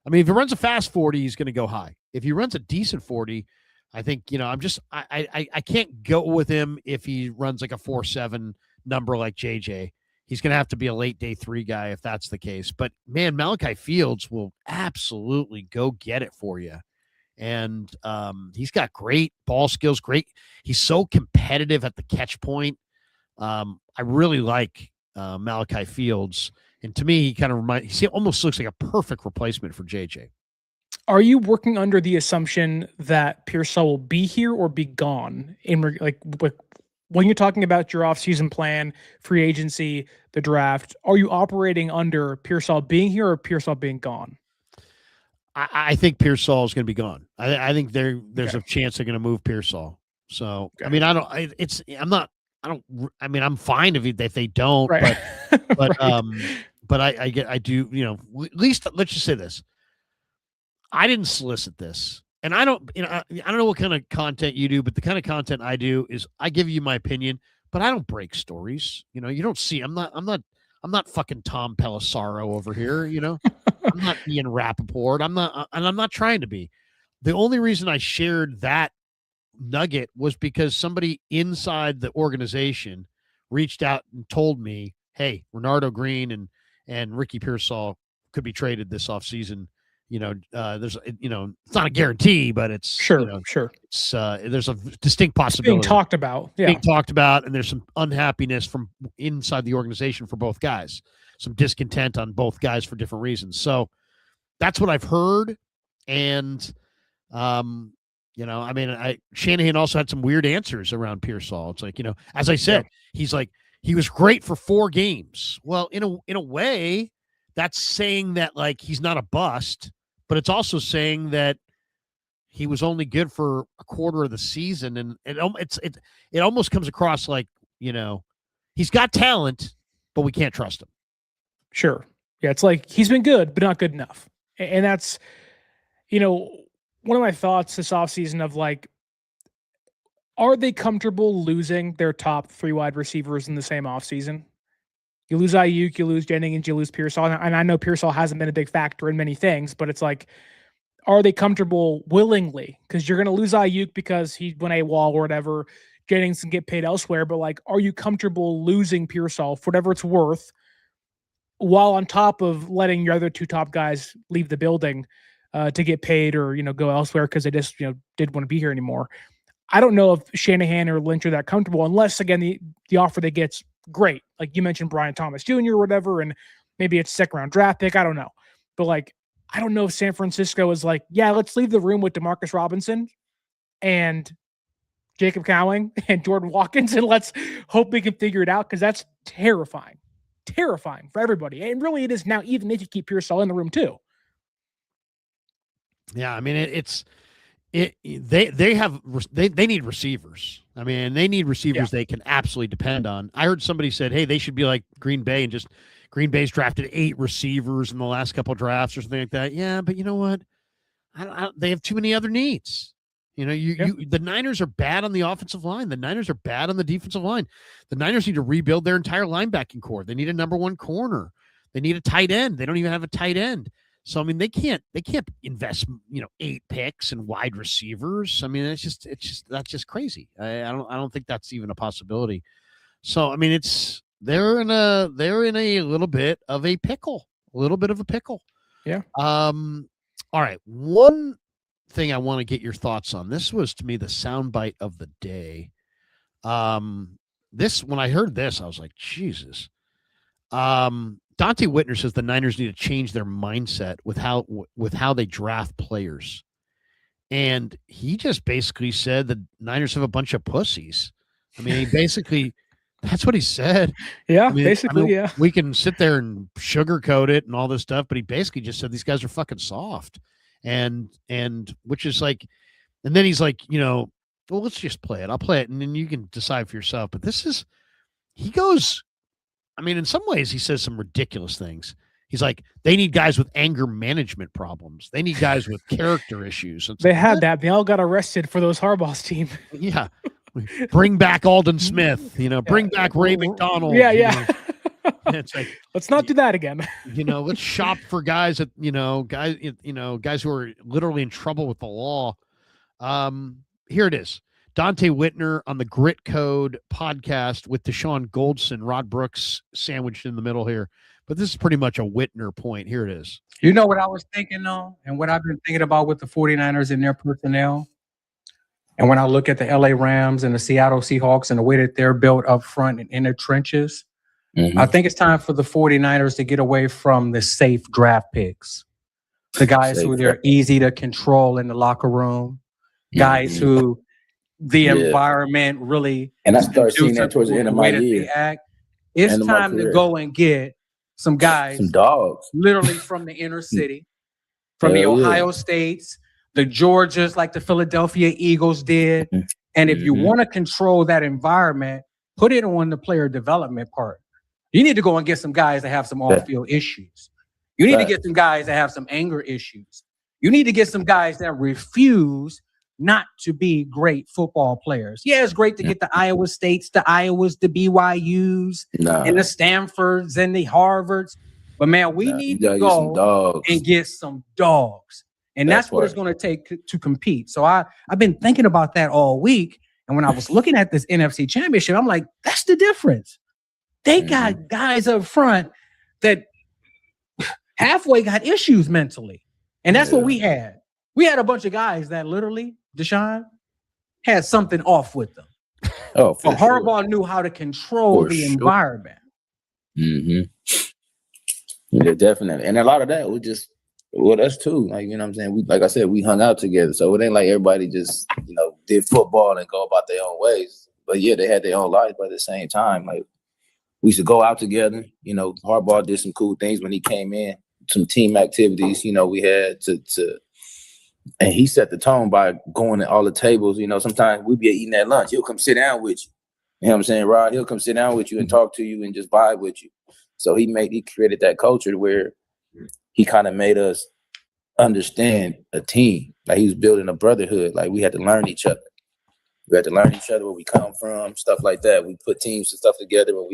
Speaker 1: I mean, if he runs a fast 40, he's going to go high. If he runs a decent 40, I think, I can't go with him if he runs like a 4.7 number like JJ. He's going to have to be a late day 3 guy if that's the case. But man, Malachi Fields will absolutely go get it for you. And he's got great ball skills. Great. He's so competitive at the catch point. I really like Malachi Fields. And to me, he almost looks like a perfect replacement for JJ.
Speaker 2: Are you working under the assumption that Pearsall will be here or be gone? When you're talking about your offseason plan, free agency, the draft, are you operating under Pearsall being here or Pearsall being gone?
Speaker 1: I think Pearsall is going to be gone. I think there's a chance they're going to move Pearsall. So, okay. I mean, I'm fine if they don't, right. but right. But I do, at least let's just say this. I didn't solicit this. and I don't know what kind of content you do, but the kind of content I do is I give you my opinion, but I don't break stories. You don't see. I'm not fucking Tom Pelissaro over here. I'm not Ian Rappaport. I'm not trying to be. The only reason I shared that nugget was because somebody inside the organization reached out and told me, hey, Renardo Green and Ricky Pearsall could be traded this offseason. There's it's not a guarantee, but it's
Speaker 2: sure.
Speaker 1: It's there's a distinct possibility
Speaker 2: being talked about. Yeah.
Speaker 1: Being talked about, and there's some unhappiness from inside the organization for both guys. Some discontent on both guys for different reasons. So that's what I've heard. And Shanahan also had some weird answers around Pearsall. It's like, as I said, he's like, he was great for 4 games. Well, in a way, that's saying that like he's not a bust, but it's also saying that he was only good for a quarter of the season, and it almost comes across like he's got talent, but we can't trust him.
Speaker 2: Sure, yeah, it's like he's been good, but not good enough, and that's one of my thoughts this offseason of like, are they comfortable losing their top 3 wide receivers in the same offseason? You lose Ayuk, you lose Jennings, you lose Pearsall. And I know Pearsall hasn't been a big factor in many things, but it's like, are they comfortable willingly? Because you're going to lose Ayuk because he went AWOL or whatever. Jennings can get paid elsewhere, but like, are you comfortable losing Pearsall for whatever it's worth, while on top of letting your other 2 top guys leave the building to get paid or go elsewhere because they just didn't want to be here anymore? I don't know if Shanahan or Lynch are that comfortable, unless again the offer they get's great. Like you mentioned, Brian Thomas Jr. or whatever, and maybe it's a 2nd round draft pick. I don't know. But like, I don't know if San Francisco is like, yeah, let's leave the room with DeMarcus Robinson and Jacob Cowing and Jordan Watkins, and let's hope we can figure it out, because that's terrifying for everybody. And really it is now, even if you keep Pearsall in the room too.
Speaker 1: Yeah, I mean, they need receivers. I mean, they need receivers they can absolutely depend on. I heard somebody said, hey, they should be like Green Bay and just Green Bay's drafted 8 receivers in the last couple of drafts or something like that. Yeah, but you know what? They have too many other needs. The Niners are bad on the offensive line. The Niners are bad on the defensive line. The Niners need to rebuild their entire linebacking core. They need a number 1 corner. They need a tight end. They don't even have a tight end. So, I mean, they can't invest, 8 picks and wide receivers. I mean, that's just crazy. I don't think that's even a possibility. So, I mean, they're in a little bit of a pickle, Yeah. All right. One thing I want to get your thoughts on. This was, to me, the soundbite of the day. When I heard this, I was like, Jesus. Donte Whitner says the Niners need to change their mindset with how they draft players. And he just basically said the Niners have a bunch of pussies. I mean, that's what he said.
Speaker 2: Yeah, yeah.
Speaker 1: We can sit there and sugarcoat it and all this stuff, but he basically just said these guys are fucking soft. And which is like, and then he's like, well, let's just play it. I'll play it, and then you can decide for yourself. But he goes, I mean, in some ways, he says some ridiculous things. He's like, they need guys with anger management problems. They need guys with character issues.
Speaker 2: They had that. They all got arrested for those Harbaugh's team.
Speaker 1: Yeah. Bring back Aldon Smith, bring back Ray McDonald.
Speaker 2: Yeah.
Speaker 1: It's like,
Speaker 2: let's not do that again.
Speaker 1: Let's shop for guys that, guys who are literally in trouble with the law. Here it is. Donte Whitner on the Grit Code podcast with Deshaun Goldson, Rod Brooks sandwiched in the middle here. But this is pretty much a Whitner point. Here it is.
Speaker 5: You know what I was thinking, though, and what I've been thinking about with the 49ers and their personnel? And when I look at the LA Rams and the Seattle Seahawks and the way that they're built up front and in the trenches, I think it's time for the 49ers to get away from the safe draft picks. The guys who they're easy to control in the locker room, guys who the environment really.
Speaker 6: And I started seeing that towards the end of my year.
Speaker 5: It's time to go and get some guys,
Speaker 6: some dogs,
Speaker 5: literally from the inner city, from the Ohio States, the Georgias, like the Philadelphia Eagles did. And if you want to control that environment, put it on the player development part. You need to go and get some guys that have some off-field issues. You need to get some guys that have some anger issues. You need to get some guys that refuse not to be great football players. Yeah, it's great to get the Iowa States, the Iowas, the BYUs, and the Stanfords and the Harvards. But, man, we need to go and get some dogs. And that's what it's going to take to compete. So I've been thinking about that all week. And when I was looking at this NFC Championship, I'm like, that's the difference. They got guys up front that halfway got issues mentally. And that's what we had. We had a bunch of guys that literally, Deshaun, had something off with them.
Speaker 6: Oh,
Speaker 5: but Harbaugh knew how to control the environment.
Speaker 6: Mm-hmm. Yeah, definitely. And a lot of that was just us too. Like, you know what I'm saying? Like I said, we hung out together. So it ain't like everybody just, did football and go about their own ways. But yeah, they had their own life, but at the same time, like, we used to go out together. Harbaugh did some cool things when he came in, some team activities, we had to and he set the tone by going to all the tables. Sometimes we'd be eating at lunch. He'll come sit down with you. You know what I'm saying, Rod? He'll come sit down with you and talk to you and just vibe with you. So he created that culture where he kind of made us understand a team. Like he was building a brotherhood. Like we had to learn each other. We had to learn each other, where we come from, stuff like that. We put teams and stuff together when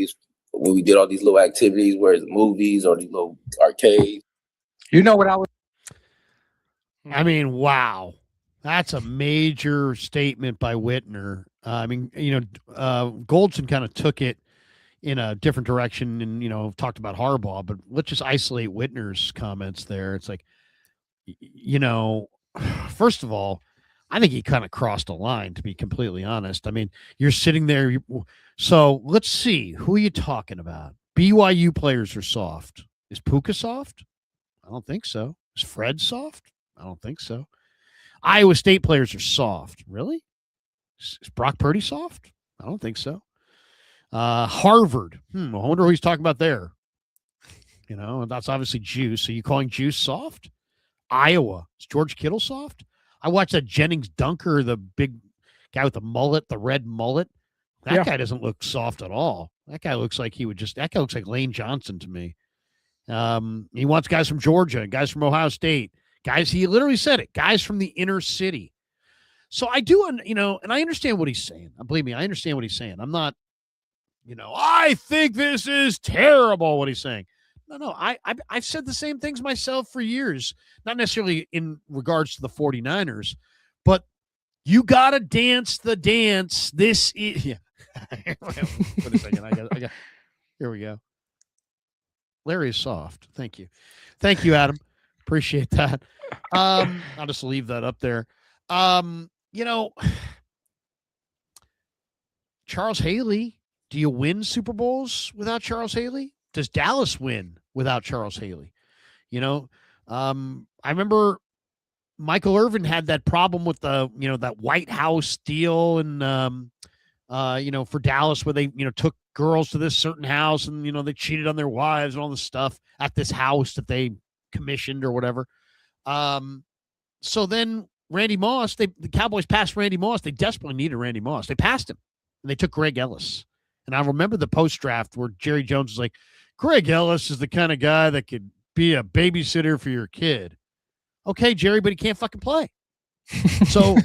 Speaker 6: we did all these little activities, whether it's movies or these little arcades.
Speaker 5: You know what I was?
Speaker 1: I mean, wow. That's a major statement by Whitner. Goldson kind of took it in a different direction and, talked about Harbaugh, but let's just isolate Whitner's comments there. It's like, first of all, I think he kind of crossed a line, to be completely honest. I mean, you're sitting there. So let's see. Who are you talking about? BYU players are soft. Is Puka soft? I don't think so. Is Fred soft? I don't think so. Iowa State players are soft. Really? Is Brock Purdy soft? I don't think so. Harvard. I wonder who he's talking about there. That's obviously Juice. Are you calling Juice soft? Iowa. Is George Kittle soft? I watched that Jennings Dunker, the big guy with the mullet, the red mullet. That guy doesn't look soft at all. That guy looks like that guy looks like Lane Johnson to me. He wants guys from Georgia, guys from Ohio State, guys, he literally said it, guys from the inner city. So I do, and I understand what he's saying. Believe me, I understand what he's saying. I'm not, I think this is terrible, what he's saying. No, I've said the same things myself for years, not necessarily in regards to the 49ers, but you got to dance the dance. This is, yeah. Wait a second. I got, here we go. Larry is soft. Thank you. Thank you, Adam. Appreciate that. I'll just leave that up there. Charles Haley, do you win Super Bowls without Charles Haley? Does Dallas win without Charles Haley? I remember Michael Irvin had that problem with the, that White House deal and, for Dallas where they, took girls to this certain house and, they cheated on their wives and all this stuff at this house that they commissioned or whatever. So then Randy Moss, the Cowboys passed Randy Moss. They desperately needed Randy Moss. They passed him and they took Greg Ellis. And I remember the post-draft where Jerry Jones was like, Greg Ellis is the kind of guy that could be a babysitter for your kid. Okay, Jerry, but he can't fucking play. So,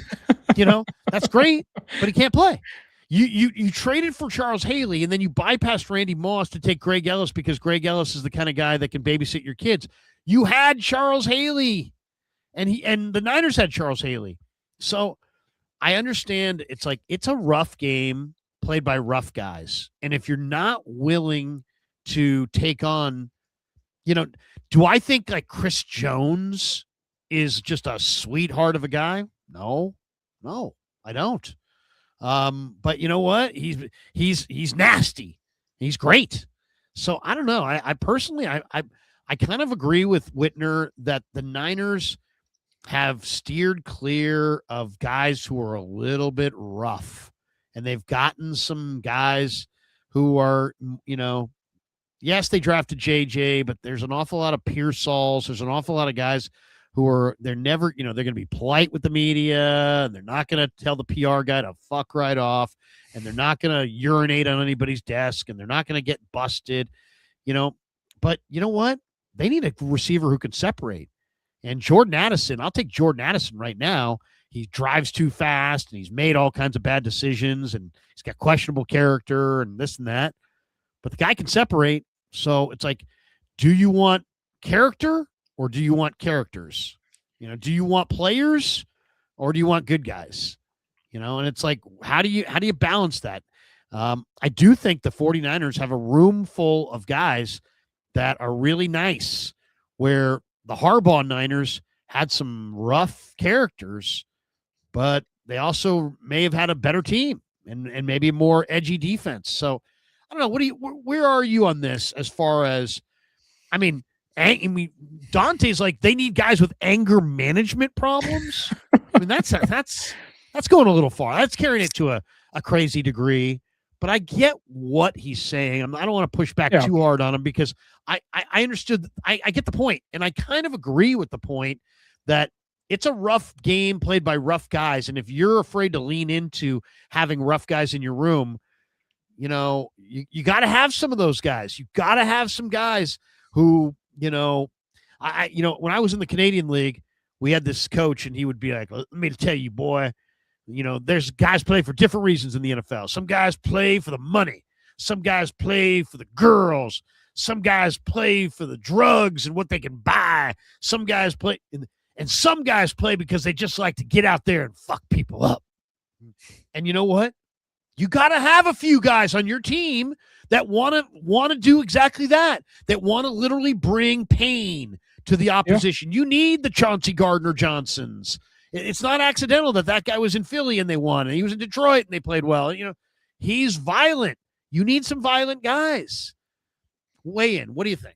Speaker 1: that's great, but he can't play. You traded for Charles Haley, and then you bypassed Randy Moss to take Greg Ellis because Greg Ellis is the kind of guy that can babysit your kids. You had Charles Haley, and the Niners had Charles Haley. So I understand it's like it's a rough game played by rough guys. And if you're not willing to take on, do I think like Chris Jones is just a sweetheart of a guy? No, I don't. But you know what? He's nasty. He's great. So I don't know. I personally, I kind of agree with Whitner that the Niners have steered clear of guys who are a little bit rough, and they've gotten some guys who are, yes, they drafted JJ, but there's an awful lot of Pearsalls. There's an awful lot of guys who they're never, they're going to be polite with the media, and they're not going to tell the PR guy to fuck right off, and they're not going to urinate on anybody's desk, and they're not going to get busted, but you know what? They need a receiver who can separate. And Jordan Addison, I'll take Jordan Addison right now. He drives too fast and he's made all kinds of bad decisions and he's got questionable character and this and that. But the guy can separate. So it's like, do you want character or do you want characters? Do you want players or do you want good guys? And it's like, how do you balance that? I do think the 49ers have a room full of guys that are really nice, where the Harbaugh Niners had some rough characters, but they also may have had a better team and maybe a more edgy defense. So I don't know. Where are you on this as far as, Donte's like, they need guys with anger management problems. That's going a little far. That's carrying it to a crazy degree. But I get what he's saying. I don't want to push back too hard on him because I understood. I get the point, and I kind of agree with the point that it's a rough game played by rough guys. And if you're afraid to lean into having rough guys in your room, you got to have some of those guys. You got to have some guys who, when I was in the Canadian League, we had this coach, and he would be like, "Let me tell you, boy. There's guys play for different reasons in the NFL. Some guys play for the money. Some guys play for the girls. Some guys play for the drugs and what they can buy. Some guys play, and some guys play because they just like to get out there and fuck people up. And you know what? You got to have a few guys on your team that want to do exactly that want to literally bring pain to the opposition. You need the Chauncey Gardner-Johnsons. It's not accidental that guy was in Philly and they won, and he was in Detroit and they played well. He's violent. You need some violent guys. Weigh in. What do you think?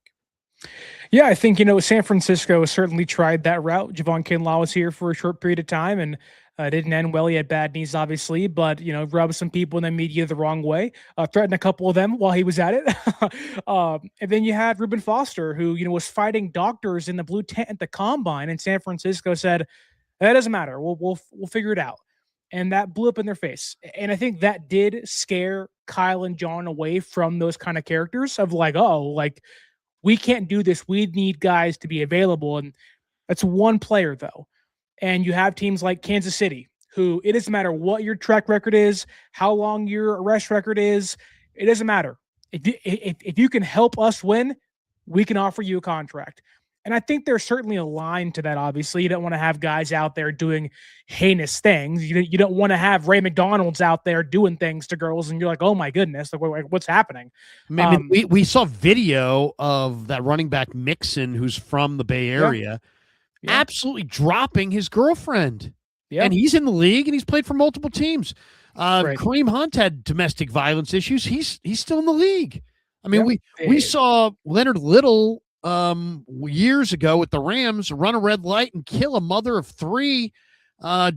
Speaker 2: Yeah, I think, San Francisco certainly tried that route. Javon Kinlaw was here for a short period of time and didn't end well. He had bad knees, obviously, but, rubbed some people in the media the wrong way, threatened a couple of them while he was at it. And then you had Reuben Foster, who, was fighting doctors in the blue tent at the combine, and San Francisco said, that doesn't matter. We'll figure it out. And that blew up in their face. And I think that did scare Kyle and John away from those kind of characters of like, we can't do this. We need guys to be available. And that's one player, though. And you have teams like Kansas City, who it doesn't matter what your track record is, how long your arrest record is. It doesn't matter. If you can help us win, we can offer you a contract. And I think there's certainly a line to that, obviously. You don't want to have guys out there doing heinous things. You don't want to have Ray McDonald's out there doing things to girls, and you're like, oh, my goodness, what's happening?
Speaker 1: We saw video of that running back Mixon, who's from the Bay Area, absolutely dropping his girlfriend. Yeah. And he's in the league, and he's played for multiple teams. Right. Kareem Hunt had domestic violence issues. He's still in the league. We saw Leonard Little years ago with the Rams run a red light and kill a mother of three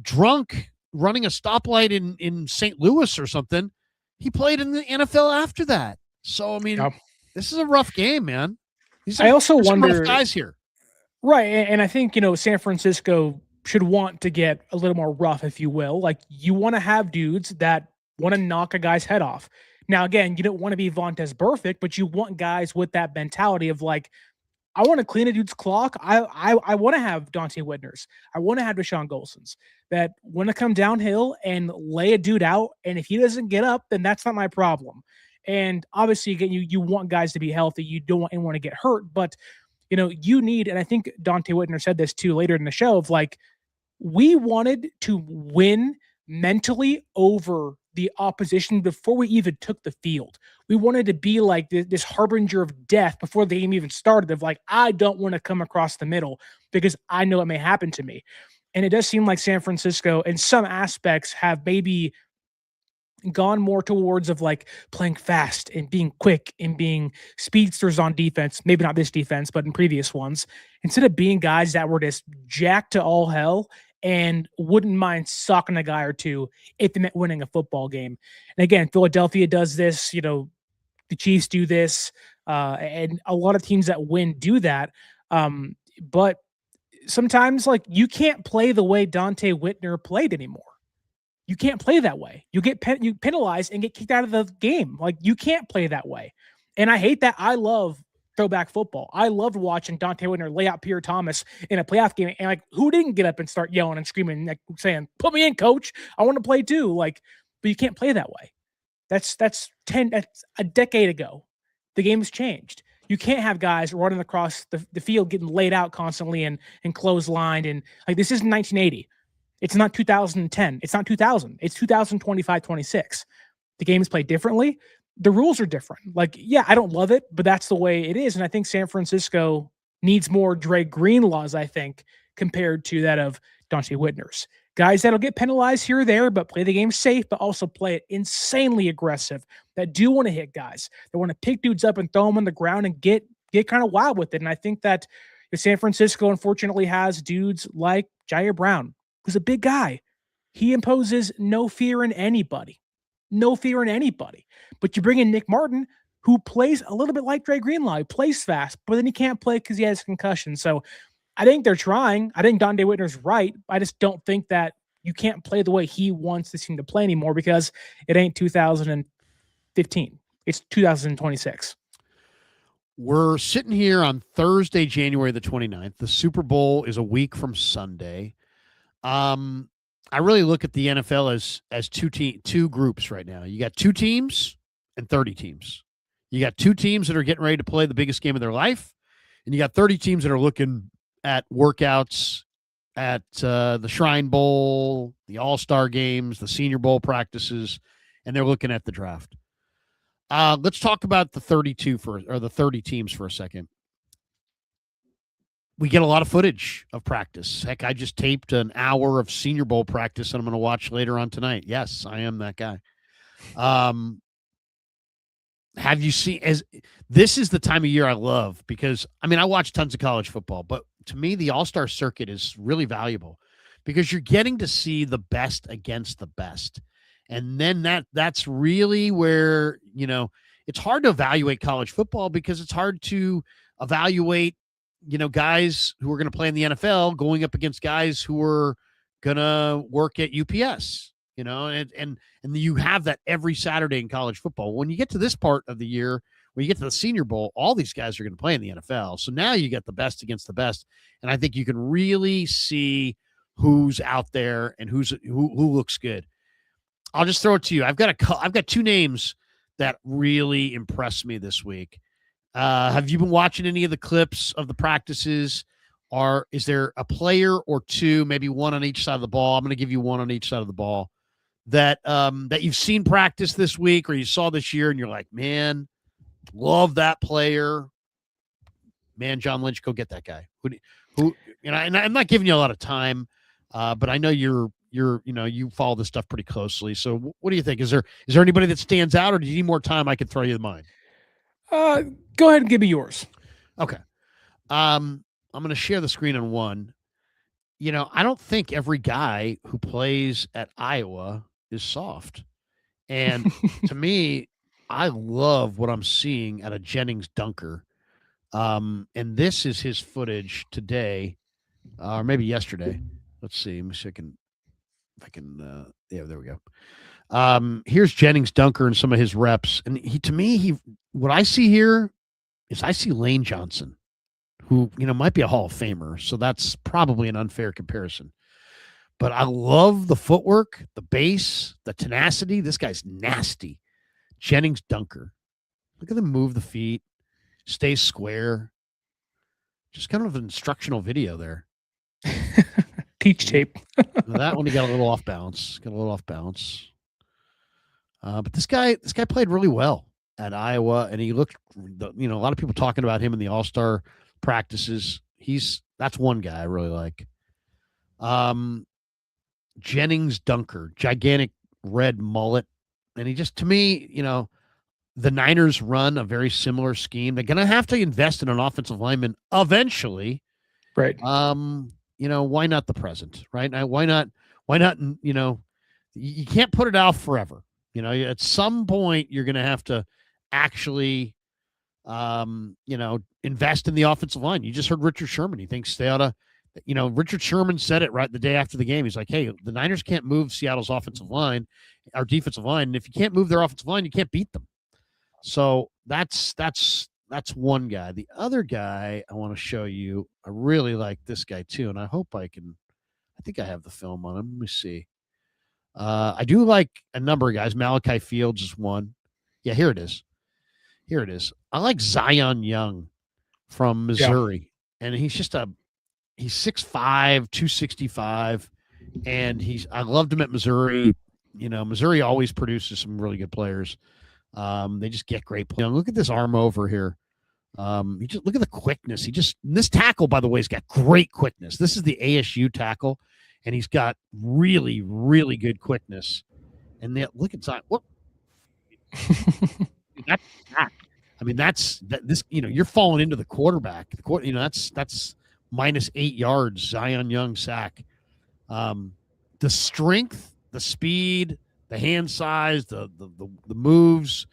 Speaker 1: drunk running a stoplight in St. Louis or something. He played in the NFL after that. So, this is a rough game, man.
Speaker 2: I also wonder,
Speaker 1: rough guys here.
Speaker 2: Right. And I think, San Francisco should want to get a little more rough, if you will. Like, you want to have dudes that want to knock a guy's head off. Now, again, you don't want to be Vontaze Burfict, but you want guys with that mentality of like, I want to clean a dude's clock. I want to have Donte Whitners. I want to have Deshaun Golsons that want to come downhill and lay a dude out. And if he doesn't get up, then that's not my problem. And obviously, again, you want guys to be healthy. You don't want anyone to get hurt. But, you need, and I think Donte Whitner said this too later in the show, of like, we wanted to win mentally over the opposition before we even took the field. We wanted to be like this harbinger of death before the game even started, of like, I don't want to come across the middle because I know it may happen to me. And it does seem like San Francisco in some aspects have maybe gone more towards of like playing fast and being quick and being speedsters on defense, maybe not this defense, but in previous ones, instead of being guys that were just jacked to all hell and wouldn't mind socking a guy or two if they meant winning a football game. And again, Philadelphia does this, the Chiefs do this, and a lot of teams that win do that. But sometimes, like, you can't play the way Donte Whitner played anymore. You can't play that way. You get you penalized and get kicked out of the game. Like, you can't play that way. And I hate that. I love throwback football. I loved watching Donte Whitner lay out Pierre Thomas in a playoff game. And like, who didn't get up and start yelling and screaming, like saying, "Put me in, coach. I want to play too." Like, but you can't play that way. That's a decade ago. The game has changed. You can't have guys running across the field getting laid out constantly and clotheslined. And like, this isn't 1980. It's not 2010. It's not 2000. It's 2025, 26. The game is played differently. The rules are different. Like, yeah, I don't love it, but that's the way it is. And I think San Francisco needs more Dre Green laws, I think, compared to that of Donte Whitner's. Guys that'll get penalized here or there, but play the game safe, but also play it insanely aggressive, that do want to hit guys, that want to pick dudes up and throw them on the ground and get kind of wild with it. And I think that San Francisco, unfortunately, has dudes like Jair Brown, who's a big guy. He imposes no fear in anybody. No fear in anybody. But you bring in Nick Martin, who plays a little bit like Dre Greenlaw. He plays fast, but then he can't play because he has a concussion. So I think they're trying. I think Donte Whitner's right. I just don't think that you can't play the way he wants this team to play anymore, because it ain't 2015. It's 2026.
Speaker 1: We're sitting here on Thursday, January the 29th. The Super Bowl is a week from Sunday. I really look at the NFL as two groups right now. You got 2 teams and 30 teams. You got 2 teams that are getting ready to play the biggest game of their life, and you got 30 teams that are looking at workouts at the Shrine Bowl, the All-Star games, the Senior Bowl practices, and they're looking at the draft. Let's talk about the 30 teams for a second. We get a lot of footage of practice. Heck, I just taped an hour of Senior Bowl practice, and I'm going to watch later on tonight. Yes, I am that guy. Have you seen, this is the time of year I love, because I mean, I watch tons of college football, but to me, the All-Star circuit is really valuable because you're getting to see the best against the best. And then that's really where, it's hard to evaluate college football, because it's hard to evaluate, guys who are going to play in the NFL going up against guys who are going to work at UPS, and you have that every Saturday in college football. When you get to this part of the year, when you get to the Senior Bowl, all these guys are going to play in the NFL. So now you get the best against the best. And I think you can really see who's out there and who looks good. I'll just throw it to you. I've got 2 names that really impressed me this week. Have you been watching any of the clips of the practices? Or is there a player or 2, maybe one on each side of the ball? I'm going to give you one on each side of the ball that you've seen practice this week or you saw this year, and you're like, man, love that player. Man, John Lynch, go get that guy. Who? And I'm not giving you a lot of time, but I know you follow this stuff pretty closely. So what do you think? Is there anybody that stands out, or do you need more time? I could throw you mine.
Speaker 2: Go ahead and give me yours.
Speaker 1: Okay. I'm going to share the screen on one. I don't think every guy who plays at Iowa is soft. And to me, I love what I'm seeing out of Jennings Dunker. And this is his footage today, or maybe yesterday. Let's see. Let me see if I can, yeah, there we go. Here's Jennings Dunker and some of his reps. And what I see here is I see Lane Johnson, who, might be a Hall of Famer. So that's probably an unfair comparison. But I love the footwork, the base, the tenacity. This guy's nasty. Jennings Dunker. Look at him move the feet, stay square. Just kind of an instructional video there.
Speaker 2: Teach tape.
Speaker 1: That one, he got a little off balance. But this guy played really well at Iowa, and he looked, a lot of people talking about him in the All-Star practices. That's one guy I really like. Jennings Dunker, gigantic red mullet. And he just, to me, the Niners run a very similar scheme. They're going to have to invest in an offensive lineman eventually.
Speaker 2: Right.
Speaker 1: Why not the present, right? Why not, you can't put it out forever. At some point you're going to have to actually, invest in the offensive line. You just heard Richard Sherman. He thinks they ought to, Richard Sherman said it right the day after the game. He's like, hey, the Niners can't move Seattle's offensive line, our defensive line. And if you can't move their offensive line, you can't beat them. So that's that's one guy. The other guy I want to show you, I really like this guy too, and I hope I think I have the film on him. Let me see. I do like a number of guys. Malachi Fields is one. Yeah, here it is. I like Zion Young from Missouri, and he's 6'5", 265, and I loved him at Missouri. Missouri always produces some really good players. They just get great players. Look at this arm over here. You just look at the quickness. This tackle, by the way, has got great quickness. This is the ASU tackle, and he's got really, really good quickness. And look at Zion. What? That's that. I mean, you're falling into the quarterback. That's -8 yards. Zion Young sack. The strength, the speed, the hand size, the moves.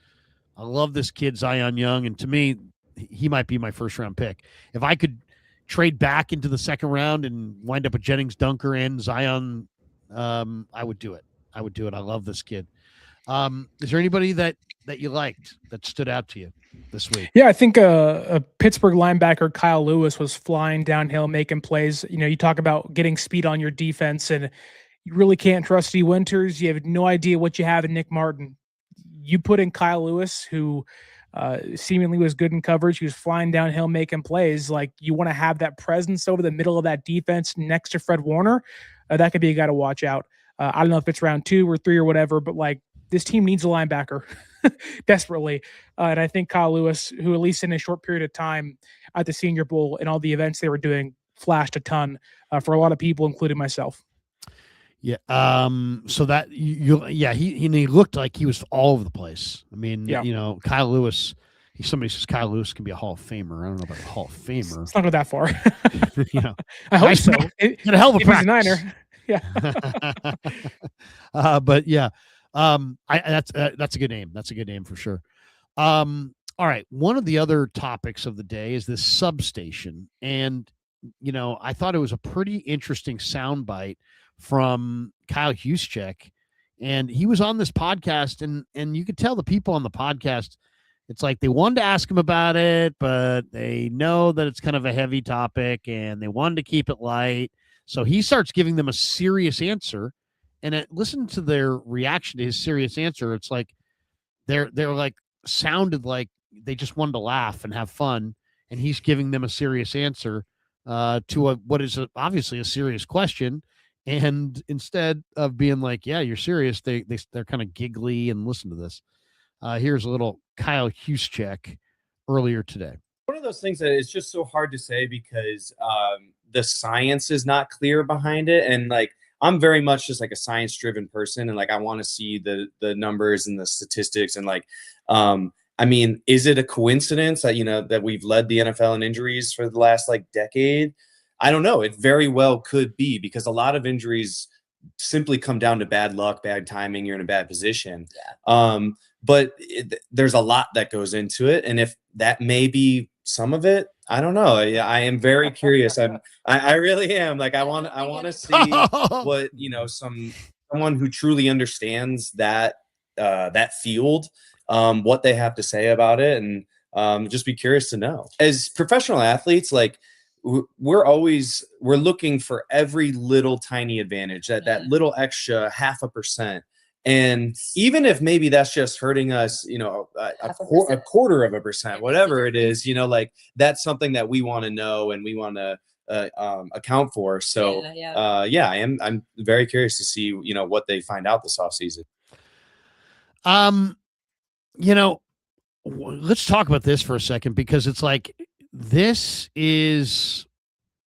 Speaker 1: I love this kid, Zion Young, and to me, he might be my first round pick. If I could trade back into the second round and wind up with Jennings Dunker and Zion, I would do it. I love this kid. Is there anybody that you liked that stood out to you this week?
Speaker 2: Yeah, I think a Pittsburgh linebacker, Kyle Lewis, was flying downhill, making plays. You talk about getting speed on your defense, and you really can't trust D. Winters. You have no idea what you have in Nick Martin. You put in Kyle Lewis, who seemingly was good in coverage. He was flying downhill, making plays. Like, you want to have that presence over the middle of that defense next to Fred Warner. That could be a guy to watch out. I don't know if it's round 2 or 3 or whatever, but this team needs a linebacker desperately. And I think Kyle Lewis, who at least in a short period of time at the Senior Bowl and all the events they were doing, flashed a ton for a lot of people, including myself.
Speaker 1: Yeah. So that he looked like he was all over the place. I mean, Kyle Lewis. Somebody says Kyle Lewis can be a Hall of Famer. I don't know about a Hall of Famer.
Speaker 2: It's not go that far. I hope so.
Speaker 1: Get a hell of a practice.
Speaker 2: He's a Niner. Yeah.
Speaker 1: But yeah. That's a good name. That's a good name for sure. All right. One of the other topics of the day is this substation. And, I thought it was a pretty interesting soundbite from Kyle Juszczyk. And he was on this podcast, and you could tell the people on the podcast, it's like they wanted to ask him about it, but they know that it's kind of a heavy topic and they wanted to keep it light. So he starts giving them a serious answer. And listen to their reaction to his serious answer. It's like they're like sounded like they just wanted to laugh and have fun, and he's giving them a serious answer to what is obviously a serious question. And instead of being like, "Yeah, you're serious," they're kind of giggly and listen to this. Here's a little Kyle Juszczyk earlier today.
Speaker 7: One of those things that is just so hard to say because the science is not clear behind it, and I'm very much just a science-driven person, and I want to see the numbers and the statistics, and I mean, is it a coincidence that that we've led the NFL in injuries for the last decade? I don't know. It very well could be, because a lot of injuries simply come down to bad luck, bad timing. You're in a bad position. Yeah. But there's a lot that goes into it, and if that may be some of it, I don't know. I am very curious. I really am. I want to see what someone who truly understands that field, what they have to say about it, and just be curious to know. As professional athletes, we're looking for every little tiny advantage, that little extra 0.5%. And even if maybe that's just hurting us, a quarter of a percent, whatever it is, that's something that we want to know and we want to account for. So, I'm very curious to see, what they find out this offseason.
Speaker 1: Let's talk about this for a second, because it's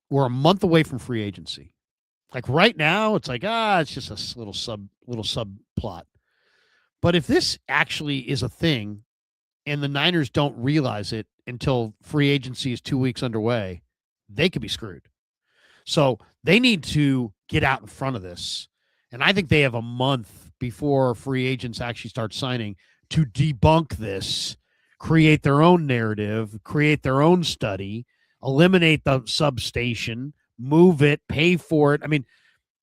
Speaker 1: we're a month away from free agency. Right now, it's it's just a little subplot. But if this actually is a thing and the Niners don't realize it until free agency is 2 weeks underway, they could be screwed. So they need to get out in front of this. And I think they have a month before free agents actually start signing to debunk this, create their own narrative, create their own study, eliminate the substation, move it, pay for it. I mean,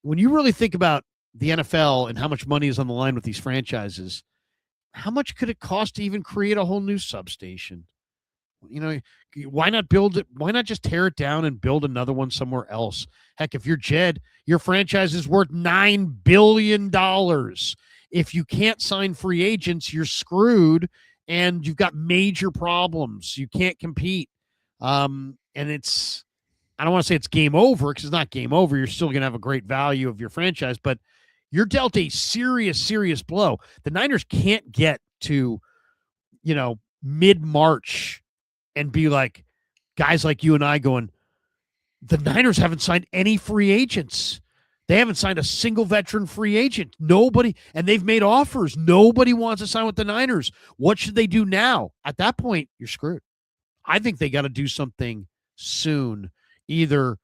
Speaker 1: when you really think about the NFL and how much money is on the line with these franchises, how much could it cost to even create a whole new substation? You know, why not build it? Why not just tear it down and build another one somewhere else? Heck, if you're Jed, your franchise is worth $9 billion. If you can't sign free agents, you're screwed and you've got major problems. You can't compete. And it's, I don't want to say it's game over because it's not game over. You're still going to have a great value of your franchise, but you're dealt a serious, serious blow. The Niners can't get to, mid-March and be like guys like you and I going, the Niners haven't signed any free agents. They haven't signed a single veteran free agent. Nobody, and they've made offers. Nobody wants to sign with the Niners. What should they do now? At that point, you're screwed. I think they got to do something soon. Either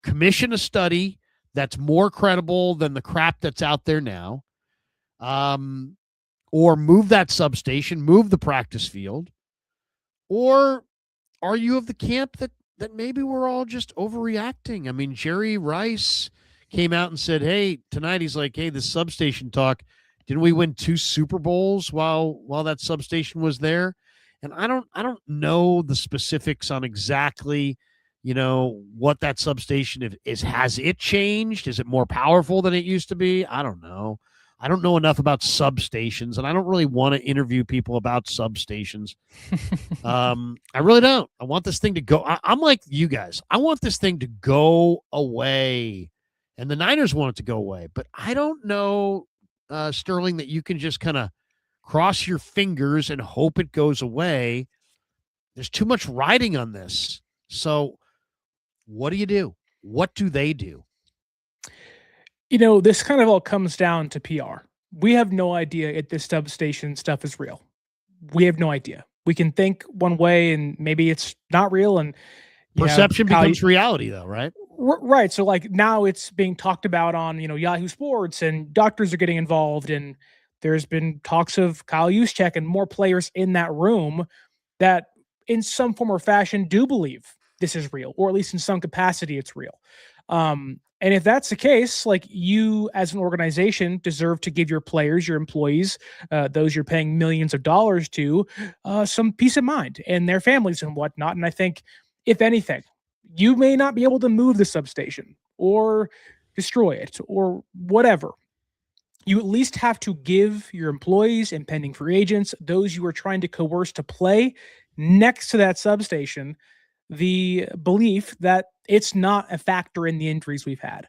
Speaker 1: commission a study that's more credible than the crap that's out there now, or move that substation, move the practice field, or are you of the camp that maybe we're all just overreacting? I mean, Jerry Rice came out and said, hey, tonight he's like, hey, this substation talk, didn't we win 2 Super Bowls while that substation was there? And I don't know the specifics on exactly, what that substation is. Has it changed? Is it more powerful than it used to be? I don't know. I don't know enough about substations, and I don't really want to interview people about substations. I really don't. I want this thing to go. I'm like you guys. I want this thing to go away, and the Niners want it to go away. But I don't know, Sterling, that you can just kind of cross your fingers and hope it goes away. There's too much riding on this. So what do you do? What do they do?
Speaker 2: This kind of all comes down to PR. We have no idea if this substation stuff is real. We have no idea. We can think one way and maybe it's not real. And
Speaker 1: perception becomes reality though, right?
Speaker 2: Right. So like now it's being talked about on, Yahoo Sports, and doctors are getting involved, and there's been talks of Kyle Juszczyk and more players in that room that in some form or fashion do believe this is real, or at least in some capacity it's real. And if that's the case, like, you as an organization deserve to give your players, your employees, those you're paying millions of dollars to, some peace of mind and their families and whatnot. And I think, if anything, you may not be able to move the substation or destroy it or whatever. You at least have to give your employees and pending free agents, those you are trying to coerce to play next to that substation, the belief that it's not a factor in the injuries we've had.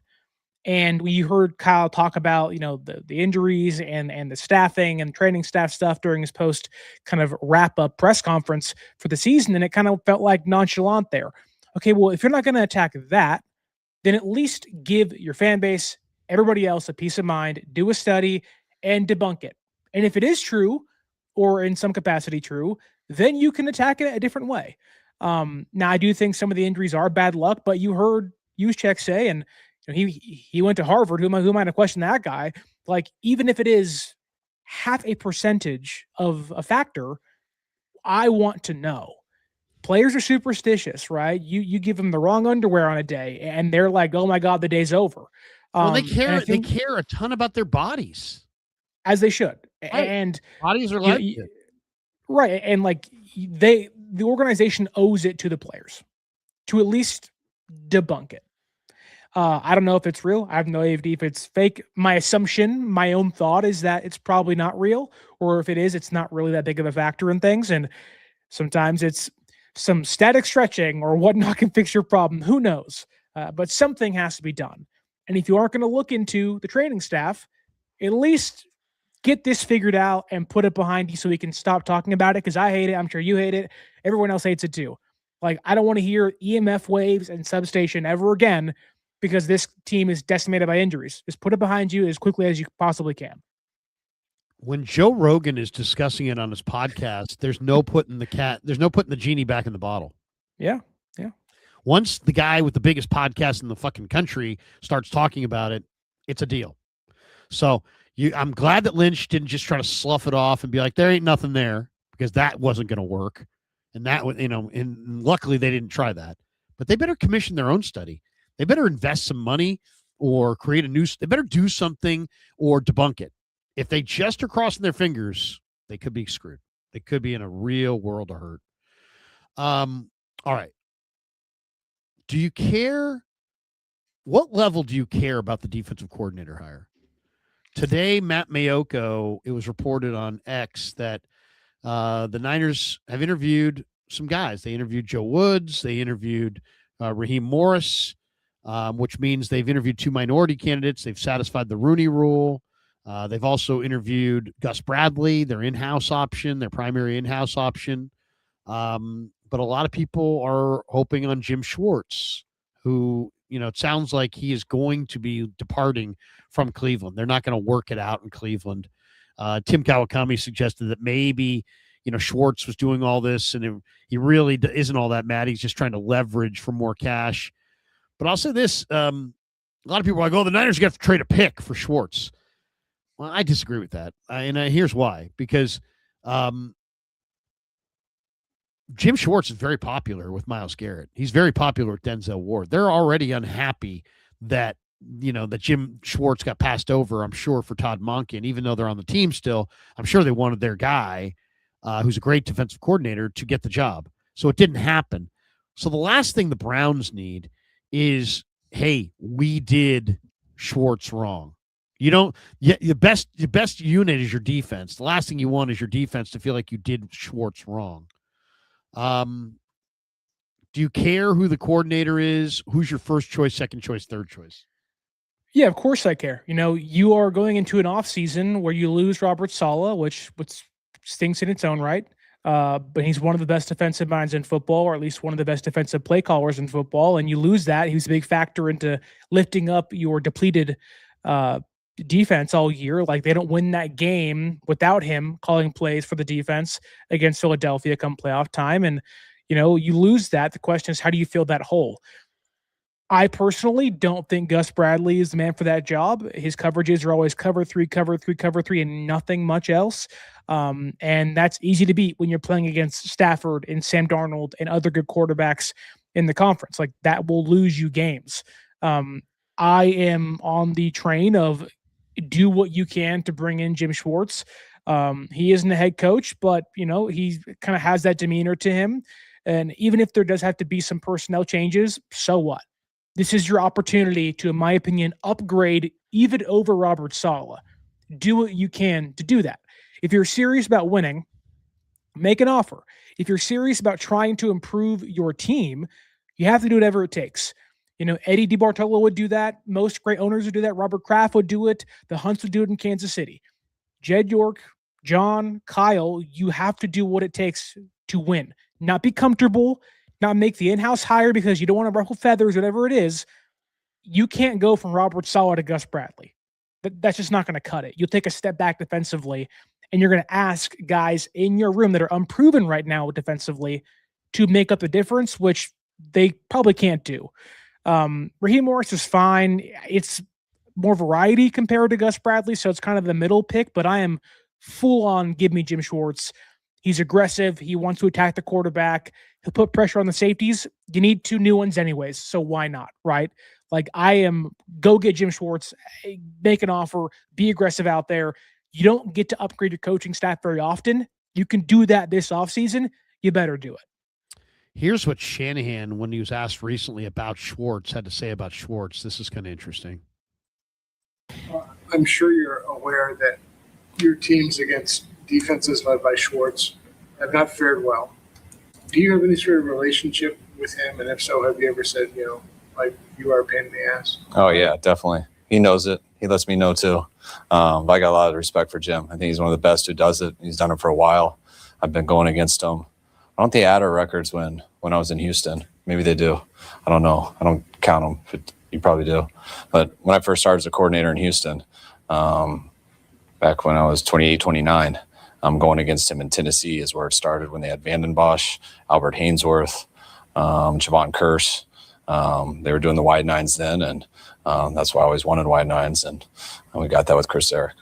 Speaker 2: And we heard Kyle talk about, the injuries and the staffing and training staff stuff during his post kind of wrap up press conference for the season. And it kind of felt like nonchalant there. Okay, well, if you're not going to attack that, then at least give your fan base, everybody else, a peace of mind, do a study and debunk it. And if it is true, or in some capacity true, then you can attack it a different way. Now, I do think some of the injuries are bad luck, but you heard Juszczyk say, and he went to Harvard. Who am I to question that guy? Like, even if it is 0.5% of a factor, I want to know. Players are superstitious, right? You give them the wrong underwear on a day, and they're like, "Oh my God, the day's over."
Speaker 1: Well, they care. They care a ton about their bodies,
Speaker 2: as they should.
Speaker 1: Right.
Speaker 2: And
Speaker 1: bodies are like
Speaker 2: right, and like the organization owes it to the players to at least debunk it. I don't know if it's real. I have no idea if it's fake. My assumption, my own thought, is that it's probably not real, or if it is, it's not really that big of a factor in things. And sometimes it's some static stretching or whatnot can fix your problem. Who knows? But something has to be done. And if you aren't going to look into the training staff, at least get this figured out and put it behind you so we can stop talking about it, because I hate it. I'm sure you hate it. Everyone else hates it too. Like, I don't want to hear EMF waves and substation ever again because this team is decimated by injuries. Just put it behind you as quickly as you possibly can.
Speaker 1: When Joe Rogan is discussing it on his podcast, there's no putting the genie back in the bottle.
Speaker 2: Yeah.
Speaker 1: Once the guy with the biggest podcast in the fucking country starts talking about it, it's a deal. So I'm glad that Lynch didn't just try to slough it off and be like, there ain't nothing there, because that wasn't going to work. And that would, and luckily they didn't try that. But they better commission their own study. They better invest some money or create they better do something or debunk it. If they just are crossing their fingers, they could be screwed. They could be in a real world of hurt. All right. Do you care? What level do you care about the defensive coordinator hire? Today, Matt Mayoko, it was reported on X that the Niners have interviewed some guys. They interviewed Joe Woods. They interviewed Raheem Morris, which means they've interviewed 2 minority candidates. They've satisfied the Rooney Rule. They've also interviewed Gus Bradley, their in-house option, their primary in-house option. But a lot of people are hoping on Jim Schwartz, who, it sounds like he is going to be departing from Cleveland. They're not going to work it out in Cleveland. Tim Kawakami suggested that maybe, Schwartz was doing all this and he really isn't all that mad. He's just trying to leverage for more cash. But I'll say this. A lot of people are like, the Niners got to trade a pick for Schwartz. Well, I disagree with that. And here's why. Because Jim Schwartz is very popular with Myles Garrett. He's very popular with Denzel Ward. They're already unhappy that, that Jim Schwartz got passed over, I'm sure, for Todd Monken. Even though they're on the team still, I'm sure they wanted their guy, who's a great defensive coordinator, to get the job. So it didn't happen. So the last thing the Browns need is, hey, we did Schwartz wrong. The best unit is your defense. The last thing you want is your defense to feel like you did Schwartz wrong. Do you care who the coordinator is? Who's your first choice, second choice, third choice?
Speaker 2: Yeah, of course I care. You are going into an offseason where you lose Robert Saleh, which stinks in its own right. But he's one of the best defensive minds in football, or at least one of the best defensive play callers in football. And you lose that. He was a big factor into lifting up your depleted defense all year. Like, they don't win that game without him calling plays for the defense against Philadelphia come playoff time. And, you lose that. The question is, how do you fill that hole? I personally don't think Gus Bradley is the man for that job. His coverages are always cover three, and nothing much else. And that's easy to beat when you're playing against Stafford and Sam Darnold and other good quarterbacks in the conference. Like, that will lose you games. I am on the train of do what you can to bring in Jim Schwartz. He isn't a head coach, but, he kind of has that demeanor to him. And even if there does have to be some personnel changes, so what? This is your opportunity to, in my opinion, upgrade even over Robert Saleh. Do what you can to do that. If you're serious about winning, make an offer. If you're serious about trying to improve your team, you have to do whatever it takes. Eddie DeBartolo would do that. Most great owners would do that. Robert Kraft would do it. The Hunts would do it in Kansas City. Jed York, John, Kyle, you have to do what it takes to win. Not be comfortable, not make the in-house hire because you don't want to ruffle feathers, whatever it is. You can't go from Robert Saleh to Gus Bradley. That's just not going to cut it. You'll take a step back defensively, and you're going to ask guys in your room that are unproven right now defensively to make up the difference, which they probably can't do. Raheem Morris is fine. It's more variety compared to Gus Bradley, so it's kind of the middle pick, but I am full on give me Jim Schwartz. He's aggressive. He wants to attack the quarterback. He'll put pressure on the safeties. You need 2 new ones anyways, so why not, right? Like, go get Jim Schwartz, make an offer, be aggressive out there. You don't get to upgrade your coaching staff very often. You can do that this offseason. You better do it.
Speaker 1: Here's what Shanahan, when he was asked recently about Schwartz, had to say about Schwartz. This is kind of interesting.
Speaker 8: I'm sure you're aware that your teams against defenses led by Schwartz have not fared well. Do you have any sort of relationship with him? And if so, have you ever said, like, you are a pain in the ass?
Speaker 9: Oh, yeah, definitely. He knows it. He lets me know, too. But I got a lot of respect for Jim. I think he's one of the best who does it. He's done it for a while. I've been going against him. I don't think they add our records when I was in Houston. Maybe they do. I don't know. I don't count them. But you probably do. But when I first started as a coordinator in Houston, back when I was 28, 29, I'm going against him in Tennessee is where it started when they had Vanden Bosch, Albert Hainsworth, Javon Curse. They were doing the wide nines then, and that's why I always wanted wide nines, and we got that with Chris Eric.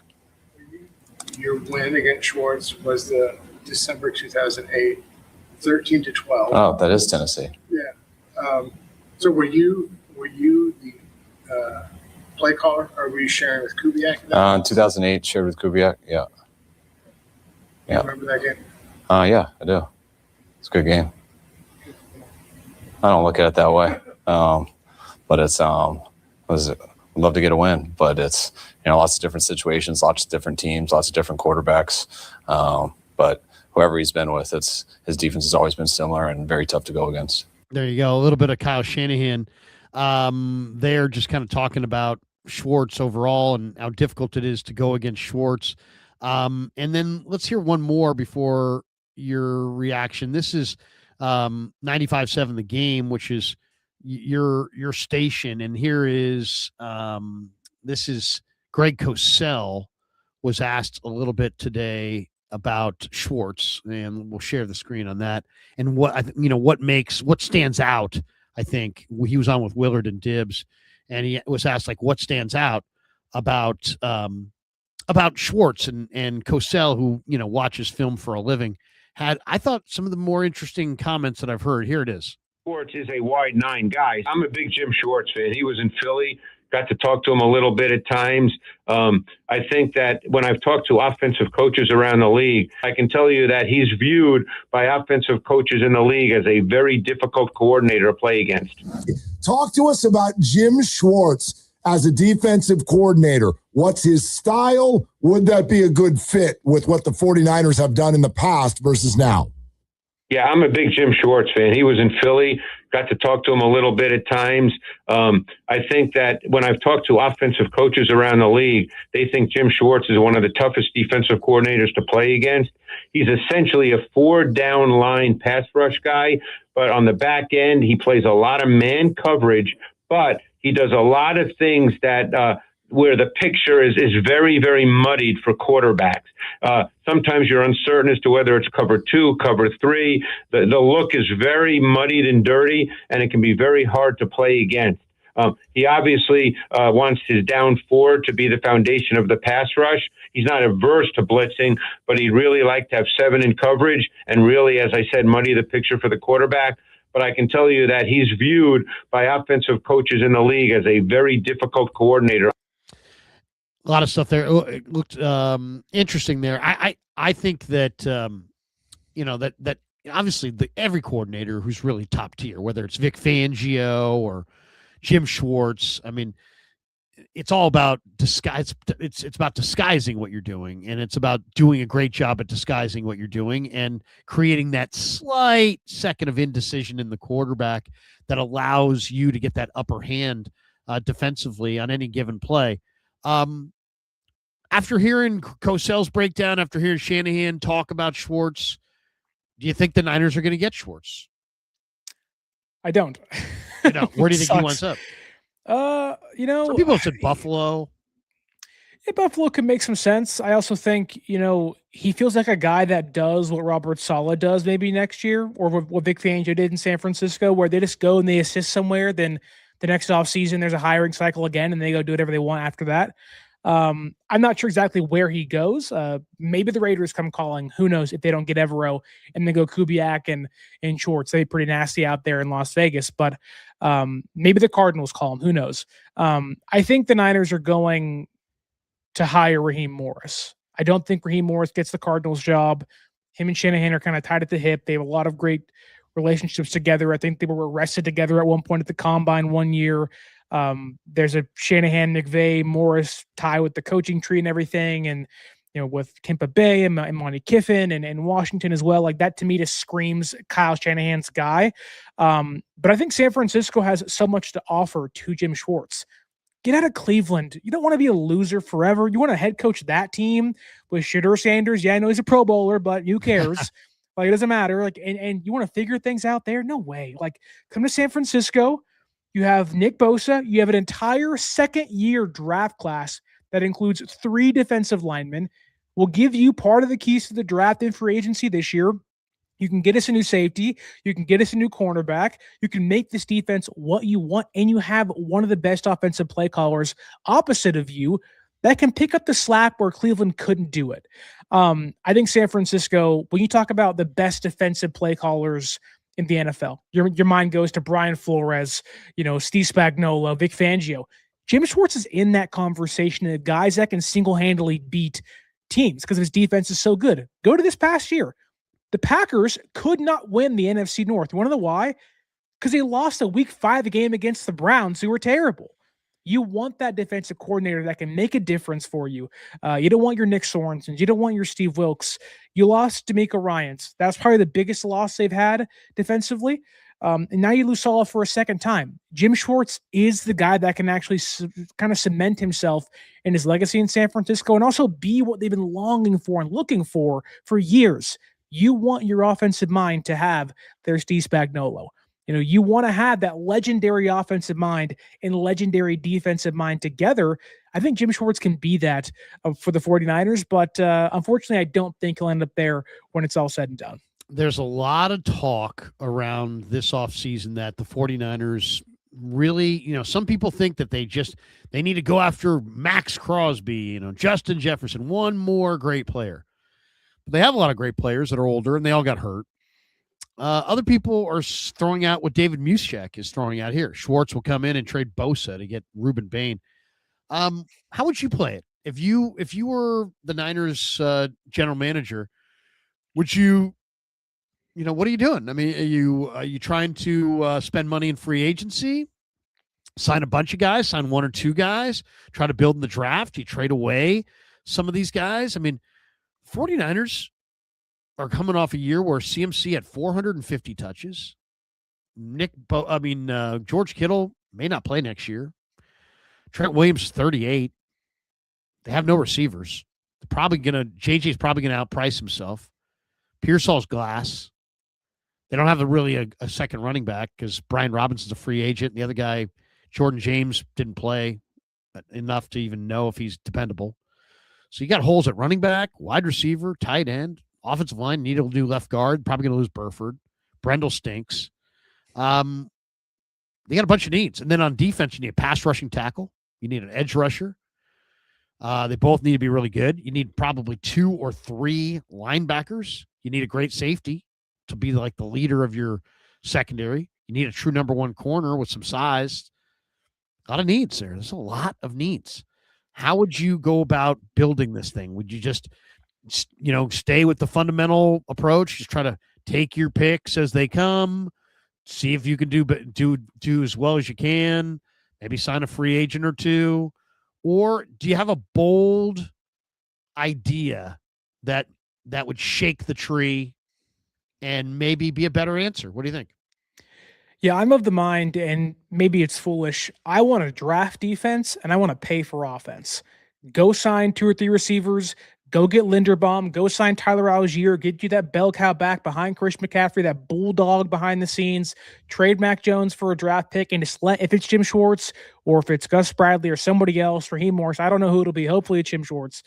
Speaker 8: Your win against Schwartz was the December 2008, 13-12.
Speaker 9: Oh, that is Tennessee.
Speaker 8: Yeah. So were you the play caller, or were you sharing with Kubiak?
Speaker 9: In 2008, shared with Kubiak. Yeah.
Speaker 8: You remember that game?
Speaker 9: Yeah, I do. It's a good game. I don't look at it that way. But it's we'd love to get a win, but it's lots of different situations, lots of different teams, lots of different quarterbacks. But whoever he's been with, his defense has always been similar and very tough to go against.
Speaker 1: There you go. A little bit of Kyle Shanahan. They're just kind of talking about Schwartz overall and how difficult it is to go against Schwartz. And then let's hear one more before your reaction. This is 95.7 The Game, which is your station. And here is this is Greg Cosell was asked a little bit today about Schwartz, and we'll share the screen on that. And what stands out. I think he was on with Willard and Dibbs, and he was asked what stands out about Schwartz, and Cosell, who watches film for a living, had, I thought, some of the more interesting comments that I've heard. Here it is.
Speaker 10: Schwartz is a wide nine guy. I'm a big Jim Schwartz fan. He was in Philly. Got to talk to him a little bit at times. I think that when I've talked to offensive coaches around the league, I can tell you that he's viewed by offensive coaches in the league as a very difficult coordinator to play against.
Speaker 11: Talk to us about Jim Schwartz as a defensive coordinator. What's his style? Would that be a good fit with what the 49ers have done in the past versus now?
Speaker 10: Yeah, I'm a big Jim Schwartz fan. He was in Philly. Got to talk to him a little bit at times. I think that when I've talked to offensive coaches around the league, they think Jim Schwartz is one of the toughest defensive coordinators to play against. He's essentially a 4-down line pass rush guy, but on the back end, he plays a lot of man coverage, but he does a lot of things that where the picture is very, very muddied for quarterbacks. Sometimes you're uncertain as to whether it's cover 2, cover 3. The look is very muddied and dirty, and it can be very hard to play against. He obviously wants his down 4 to be the foundation of the pass rush. He's not averse to blitzing, but he'd really like to have 7 in coverage and really, as I said, muddy the picture for the quarterback. But I can tell you that he's viewed by offensive coaches in the league as a very difficult coordinator.
Speaker 1: A lot of stuff there. It looked interesting there. I think that that obviously every coordinator who's really top tier, whether it's Vic Fangio or Jim Schwartz, I mean, it's all about disguise. It's about disguising what you're doing, and it's about doing a great job at disguising what you're doing and creating that slight second of indecision in the quarterback that allows you to get that upper hand defensively on any given play. After hearing Cosell's breakdown, after hearing Shanahan talk about Schwartz, do you think the Niners are going to get Schwartz?
Speaker 2: I don't.
Speaker 1: Where do you think he winds up?
Speaker 2: Some
Speaker 1: people have said Buffalo.
Speaker 2: Yeah, Buffalo could make some sense. I also think, he feels like a guy that does what Robert Saleh does maybe next year, or what Vic Fangio did in San Francisco, where they just go and they assist somewhere. Then the next offseason, there's a hiring cycle again, and they go do whatever they want after that. I'm not sure exactly where he goes. Maybe the Raiders come calling. Who knows if they don't get Evero and then go Kubiak and Schwartz. They're pretty nasty out there in Las Vegas, but maybe the Cardinals call him. Who knows? I think the Niners are going to hire Raheem Morris. I don't think Raheem Morris gets the Cardinals job. Him and Shanahan are kind of tied at the hip. They have a lot of great relationships together. I think they were arrested together at one point at the Combine one year. There's a Shanahan, McVay, Morris tie with the coaching tree and everything. And, with Tampa Bay and Monty Kiffin and Washington as well, like that to me just screams Kyle Shanahan's guy. But I think San Francisco has so much to offer to Jim Schwartz. Get out of Cleveland. You don't want to be a loser forever. You want to head coach that team with Shedeur Sanders. Yeah, I know he's a Pro Bowler, but who cares? It doesn't matter. And you want to figure things out there? No way. Come to San Francisco. You have Nick Bosa. You have an entire second-year draft class that includes 3 defensive linemen. We'll give you part of the keys to the draft and free agency this year. You can get us a new safety. You can get us a new cornerback. You can make this defense what you want, and you have one of the best offensive play callers opposite of you that can pick up the slack where Cleveland couldn't do it. I think San Francisco, when you talk about the best defensive play callers in the NFL, your mind goes to Brian Flores, Steve Spagnuolo, Vic Fangio. Jim Schwartz is in that conversation of guys that can single-handedly beat teams because his defense is so good. Go to this past year. The Packers could not win the NFC North. You want to know why? because they lost a week 5 game against the Browns, who were terrible. You want that defensive coordinator that can make a difference for you. You don't want your Nick Sorensens. You don't want your Steve Wilkes. You lost D'Amico Ryans. That's probably the biggest loss they've had defensively. And now you lose Saleh for a second time. Jim Schwartz is the guy that can actually kind of cement himself in his legacy in San Francisco and also be what they've been longing for and looking for years. You want your offensive mind to have their Steve Spagnuolo. You want to have that legendary offensive mind and legendary defensive mind together. I think Jim Schwartz can be that for the 49ers, but unfortunately, I don't think he'll end up there when it's all said and done.
Speaker 1: There's a lot of talk around this offseason that the 49ers really, some people think that they need to go after Max Crosby, Justin Jefferson, one more great player. But they have a lot of great players that are older, and they all got hurt. Other people are throwing out what David Juszczyk is throwing out here. Schwartz will come in and trade Bosa to get Ruben Bain. How would you play it if you were the Niners general manager? Would you, what are you doing? I mean, are you trying to spend money in free agency, sign a bunch of guys, sign one or two guys, try to build in the draft? You trade away some of these guys. I mean, 49ers are coming off a year where CMC had 450 touches. George Kittle may not play next year. Trent Williams is 38. They have no receivers. JJ's probably gonna outprice himself. Pearsall's glass. They don't have a second running back because Brian Robinson's a free agent. The other guy, Jordan James, didn't play enough to even know if he's dependable. So you got holes at running back, wide receiver, tight end. Offensive line, need a new left guard. Probably going to lose Burford. Brendel stinks. They got a bunch of needs. And then on defense, you need a pass rushing tackle. You need an edge rusher. They both need to be really good. You need probably 2 or 3 linebackers. You need a great safety to be like the leader of your secondary. You need a true number 1 corner with some size. A lot of needs there. There's a lot of needs. How would you go about building this thing? Would you just stay with the fundamental approach, just try to take your picks as they come, see if you can do as well as you can, maybe sign a free agent or 2, or do you have a bold idea that would shake the tree and maybe be a better answer? What do you think?
Speaker 2: Yeah, I'm of the mind, and maybe it's foolish, I want to draft defense and I want to pay for offense. Go sign 2 or 3 receivers. Go get Linderbaum. Go sign Tyler Algier. Get you that bell cow back behind Chris McCaffrey, that bulldog behind the scenes. Trade Mac Jones for a draft pick, and just if it's Jim Schwartz or if it's Gus Bradley or somebody else, Raheem Morris, I don't know who it'll be. Hopefully it's Jim Schwartz.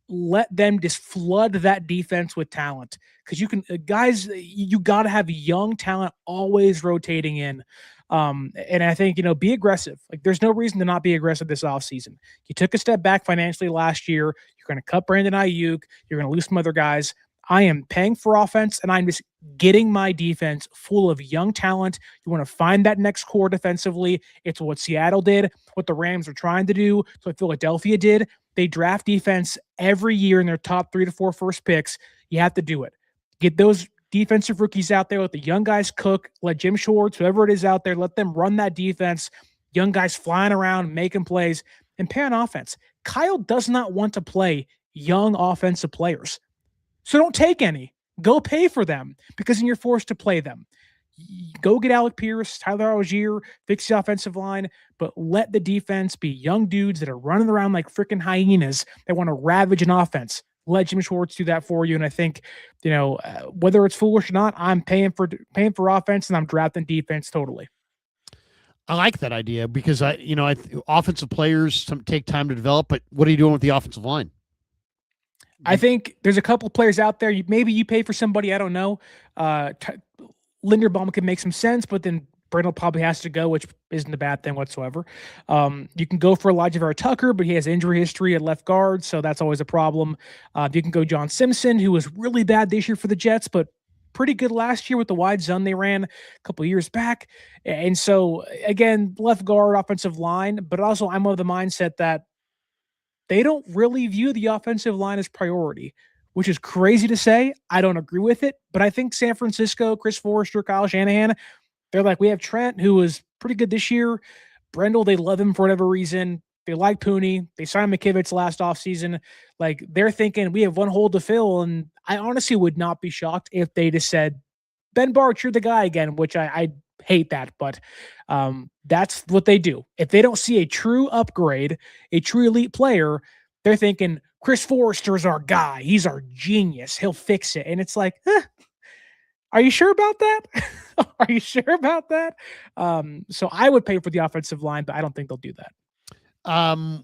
Speaker 2: Let them just flood that defense with talent, because you can, guys, you got to have young talent always rotating in. And I think, be aggressive. Like, there's no reason to not be aggressive this offseason. You took a step back financially last year. You're going to cut Brandon Ayuk. You're going to lose some other guys. I am paying for offense, and I'm just getting my defense full of young talent. You want to find that next core defensively. It's what Seattle did, what the Rams are trying to do, it's what Philadelphia did. They draft defense every year in their top 3 to 4 first picks. You have to do it. Get those defensive rookies out there. Let the young guys cook. Let Jim Schwartz, whoever it is out there, let them run that defense. Young guys flying around, making plays, and pay on offense. Kyle does not want to play young offensive players. So don't take any. Go pay for them, because then you're forced to play them. Go get Alec Pierce, Tyler Algier, fix the offensive line, but let the defense be young dudes that are running around like freaking hyenas that want to ravage an offense. Let Jim Schwartz do that for you. And I think, whether it's foolish or not, I'm paying for offense, and I'm drafting defense totally.
Speaker 1: I like that idea, because offensive players take time to develop, but what are you doing with the offensive line?
Speaker 2: I think there's a couple players out there. Maybe you pay for somebody, I don't know. Linderbaum can make some sense, but then Brendel probably has to go, which isn't a bad thing whatsoever. You can go for Elijah Vera Tucker, but he has injury history at left guard, so that's always a problem. You can go John Simpson, who was really bad this year for the Jets, but pretty good last year with the wide zone they ran a couple of years back. And so, again, left guard, offensive line, but also I'm of the mindset that they don't really view the offensive line as priority, which is crazy to say. I don't agree with it, but I think San Francisco, Chris Forrester, Kyle Shanahan, They're like, we have Trent, who was pretty good this year. Brendel, they love him for whatever reason. They like Pooney. They signed McKivitz last offseason. Like, they're thinking we have one hole to fill. And I honestly would not be shocked if they just said, Ben Bartch, you're the guy again, which I hate that. But that's what they do. If they don't see a true upgrade, a true elite player, they're thinking Chris Forrester's our guy. He's our genius. He'll fix it. And it's like, are you sure about that? Are you sure about that? So I would pay for the offensive line, but I don't think they'll do that.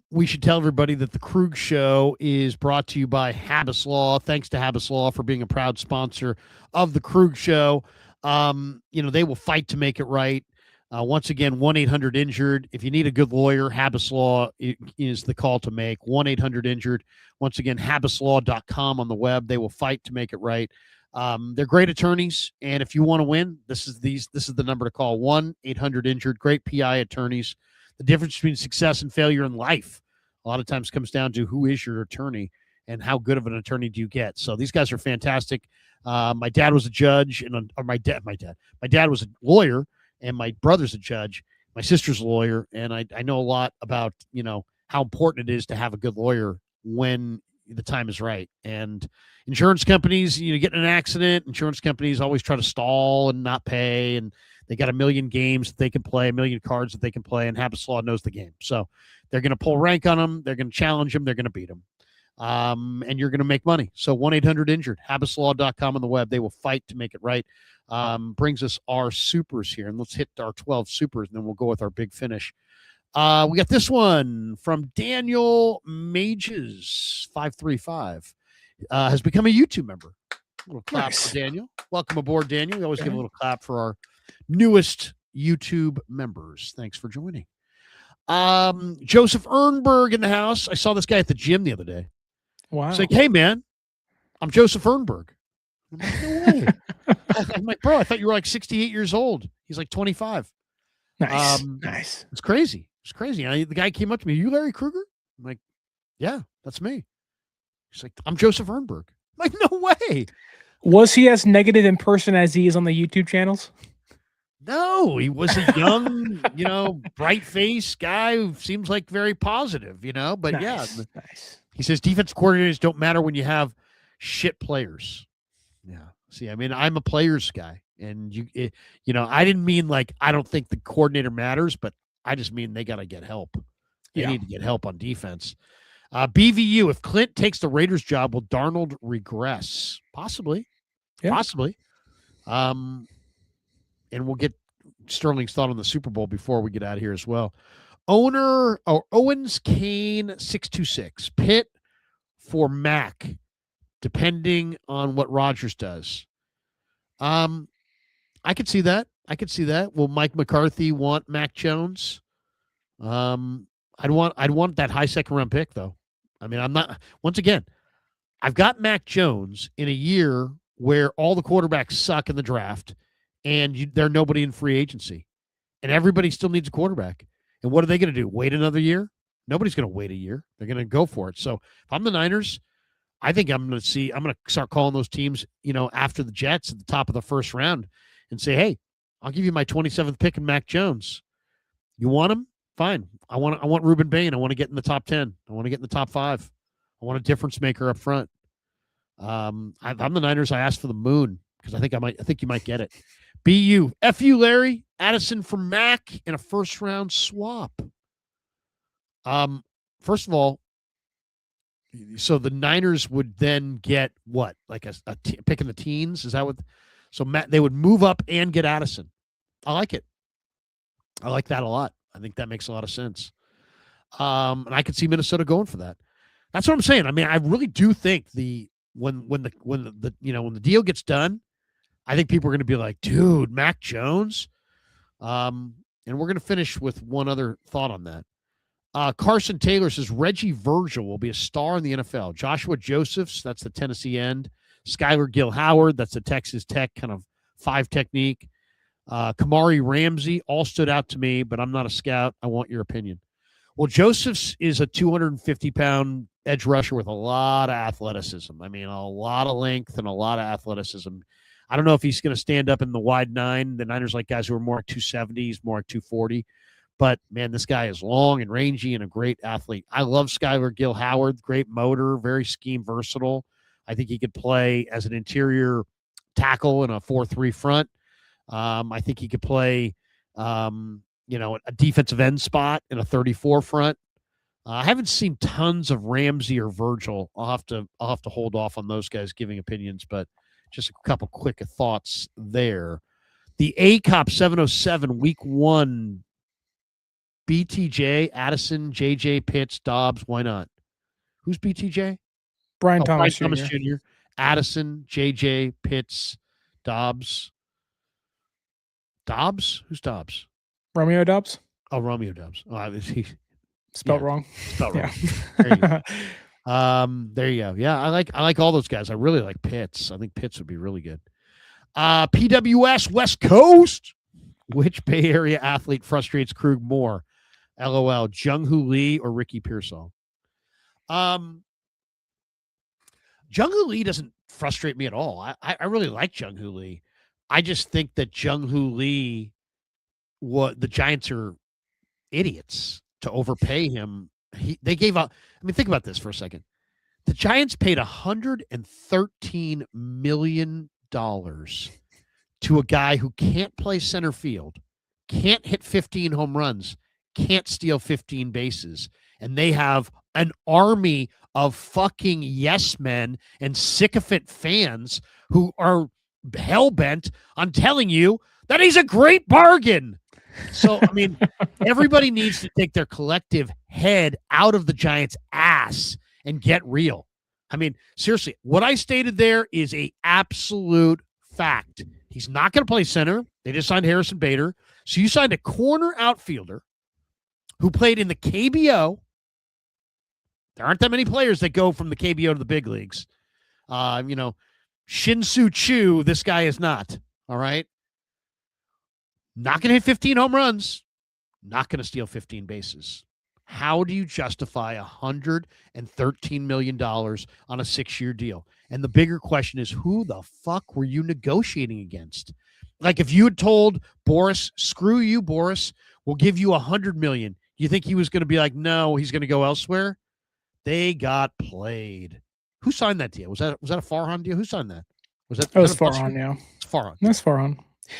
Speaker 1: We should tell everybody that the Krug Show is brought to you by Habas Law. Thanks to Habas Law for being a proud sponsor of the Krug Show. They will fight to make it right. Once again, 1-800-INJURED. If you need a good lawyer, Habas Law is the call to make. 1-800-INJURED. Once again, habaslaw.com on the web. They will fight to make it right. They're great attorneys, and if you want to win, this is the number to call. 1-800-INJURED. Great PI attorneys. The difference between success and failure in life a lot of times comes down to who is your attorney and how good of an attorney do you get. So these guys are fantastic. My dad was a judge, my dad was a lawyer, and my brother's a judge. My sister's a lawyer, and I know a lot about how important it is to have a good lawyer when the time is right. And insurance companies, get in an accident, insurance companies always try to stall and not pay, and they got a million games that they can play, a million cards that they can play, and Habas Law knows the game. So they're going to pull rank on them. They're going to challenge them. They're going to beat them. And you're going to make money. So 1-800-INJURED, habaslaw.com on the web. They will fight to make it right. Brings us our supers here. And let's hit our 12 supers, and then we'll go with our big finish. We got this one from Daniel Mages, 535. Has become a YouTube member. A little clap for Daniel. Welcome aboard, Daniel. We always give a little clap for our newest YouTube members. Thanks for joining. Joseph Ernberg in the house. I saw this guy at the gym the other day.
Speaker 2: Wow.
Speaker 1: He's like, hey, man, I'm Joseph Ernberg. I'm like, no way. I'm like, bro, I thought you were like 68 years old. He's like 25.
Speaker 2: Nice. Nice.
Speaker 1: It's crazy. It's crazy. The guy came up to me. Are you Larry Krueger? I'm like, yeah, that's me. He's like, I'm Joseph Ernberg. I'm like, no way.
Speaker 2: Was he as negative in person as he is on the YouTube channels?
Speaker 1: No, he was a young, bright-faced guy who seems like very positive, but
Speaker 2: nice.
Speaker 1: Yeah.
Speaker 2: Nice.
Speaker 1: He says defensive coordinators don't matter when you have shit players. Yeah. See, I mean, I'm a players guy, and I didn't mean like I don't think the coordinator matters, but I just mean they got to get help. They need to get help on defense. BVU, if Clint takes the Raiders job, will Darnold regress? Possibly.
Speaker 2: Yeah.
Speaker 1: Possibly. And we'll get Sterling's thought on the Super Bowl before we get out of here as well. Owens Kane 626. Pitt for Mac, depending on what Rodgers does. I could see that. Will Mike McCarthy want Mac Jones? I'd want that high second round pick though. I mean, once again, I've got Mac Jones in a year where all the quarterbacks suck in the draft and they're nobody in free agency and everybody still needs a quarterback. And what are they going to do? Wait another year? Nobody's going to wait a year. They're going to go for it. So if I'm the Niners, I think I'm going to start calling those teams, after the Jets at the top of the first round and say, hey, I'll give you my 27th pick in Mac Jones. You want him? Fine. I want Ruben Bain. I want to get in the top 10. I want to get in the top 5. I want a difference maker up front. I'm the Niners. I asked for the moon because I think you might get it. BU. FU Larry. Addison for Mac in a first round swap. First of all, so the Niners would then get what? Like a pick in the teens? Is that what? So Matt, they would move up and get Addison. I like it. I like that a lot. I think that makes a lot of sense. And I could see Minnesota going for that. That's what I'm saying. I mean, I really do think when the deal gets done, I think people are going to be like, dude, Mac Jones. And we're going to finish with one other thought on that. Carson Taylor says Reggie Virgil will be a star in the NFL. Joshua Josephs, that's the Tennessee end. Skylar Gill-Howard, that's the Texas Tech kind of 5 technique. Kamari Ramsey all stood out to me, but I'm not a scout. I want your opinion. Well, Josephs is a 250-pound edge rusher with a lot of athleticism. I mean, a lot of length and a lot of athleticism. I don't know if he's going to stand up in the wide 9. The Niners like guys who are more at 270, he's more at 240. But, man, this guy is long and rangy and a great athlete. I love Skylar Gill-Howard, great motor, very scheme versatile. I think he could play as an interior tackle in a 4-3 front. I think he could play, a defensive end spot in a 34 front. I haven't seen tons of Ramsey or Virgil. I'll have to hold off on those guys giving opinions, but just a couple quick thoughts there. The ACOP 707 week 1, BTJ, Addison, JJ, Pitts, Dobbs. Why not? Who's BTJ?
Speaker 2: Brian Thomas
Speaker 1: Jr. Addison, JJ, Pitts, Dobbs. Dobbs? Who's Dobbs?
Speaker 2: Romeo Dobbs.
Speaker 1: Oh, Romeo Dobbs. Oh, he
Speaker 2: spelled wrong.
Speaker 1: Spelled wrong. There you go. There you go. Yeah, I like all those guys. I really like Pitts. I think Pitts would be really good. PWS West Coast. Which Bay Area athlete frustrates Krug more? LOL. Jung-Hoo Lee or Ricky Pearsall? Jung-Hoo Lee doesn't frustrate me at all. I really like Jung-Hoo Lee. I just think that Jung-Hoo Lee, the Giants are idiots to overpay him. They gave up. I mean, think about this for a second. The Giants paid $113 million to a guy who can't play center field, can't hit 15 home runs, can't steal 15 bases, and they have an army of fucking yes men and sycophant fans who are hell-bent on telling you that he's a great bargain. So, I mean, everybody needs to take their collective head out of the Giants' ass and get real. I mean, seriously, what I stated there is a absolute fact. He's not going to play center. They just signed Harrison Bader. So you signed a corner outfielder who played in the KBO. There aren't that many players that go from the KBO to the big leagues. Shin-Soo Choo, this guy is not. All right? Not going to hit 15 home runs. Not going to steal 15 bases. How do you justify $113 million on a 6-year deal? And the bigger question is, who the fuck were you negotiating against? Like, if you had told Boris, screw you, Boris, we'll give you $100 million, you think he was going to be like, no, he's going to go elsewhere? They got played. Who signed that deal? Was that a Farhan deal? Who signed that? Was that
Speaker 2: Farhan? Yeah,
Speaker 1: it's Farhan.
Speaker 2: That's Farhan.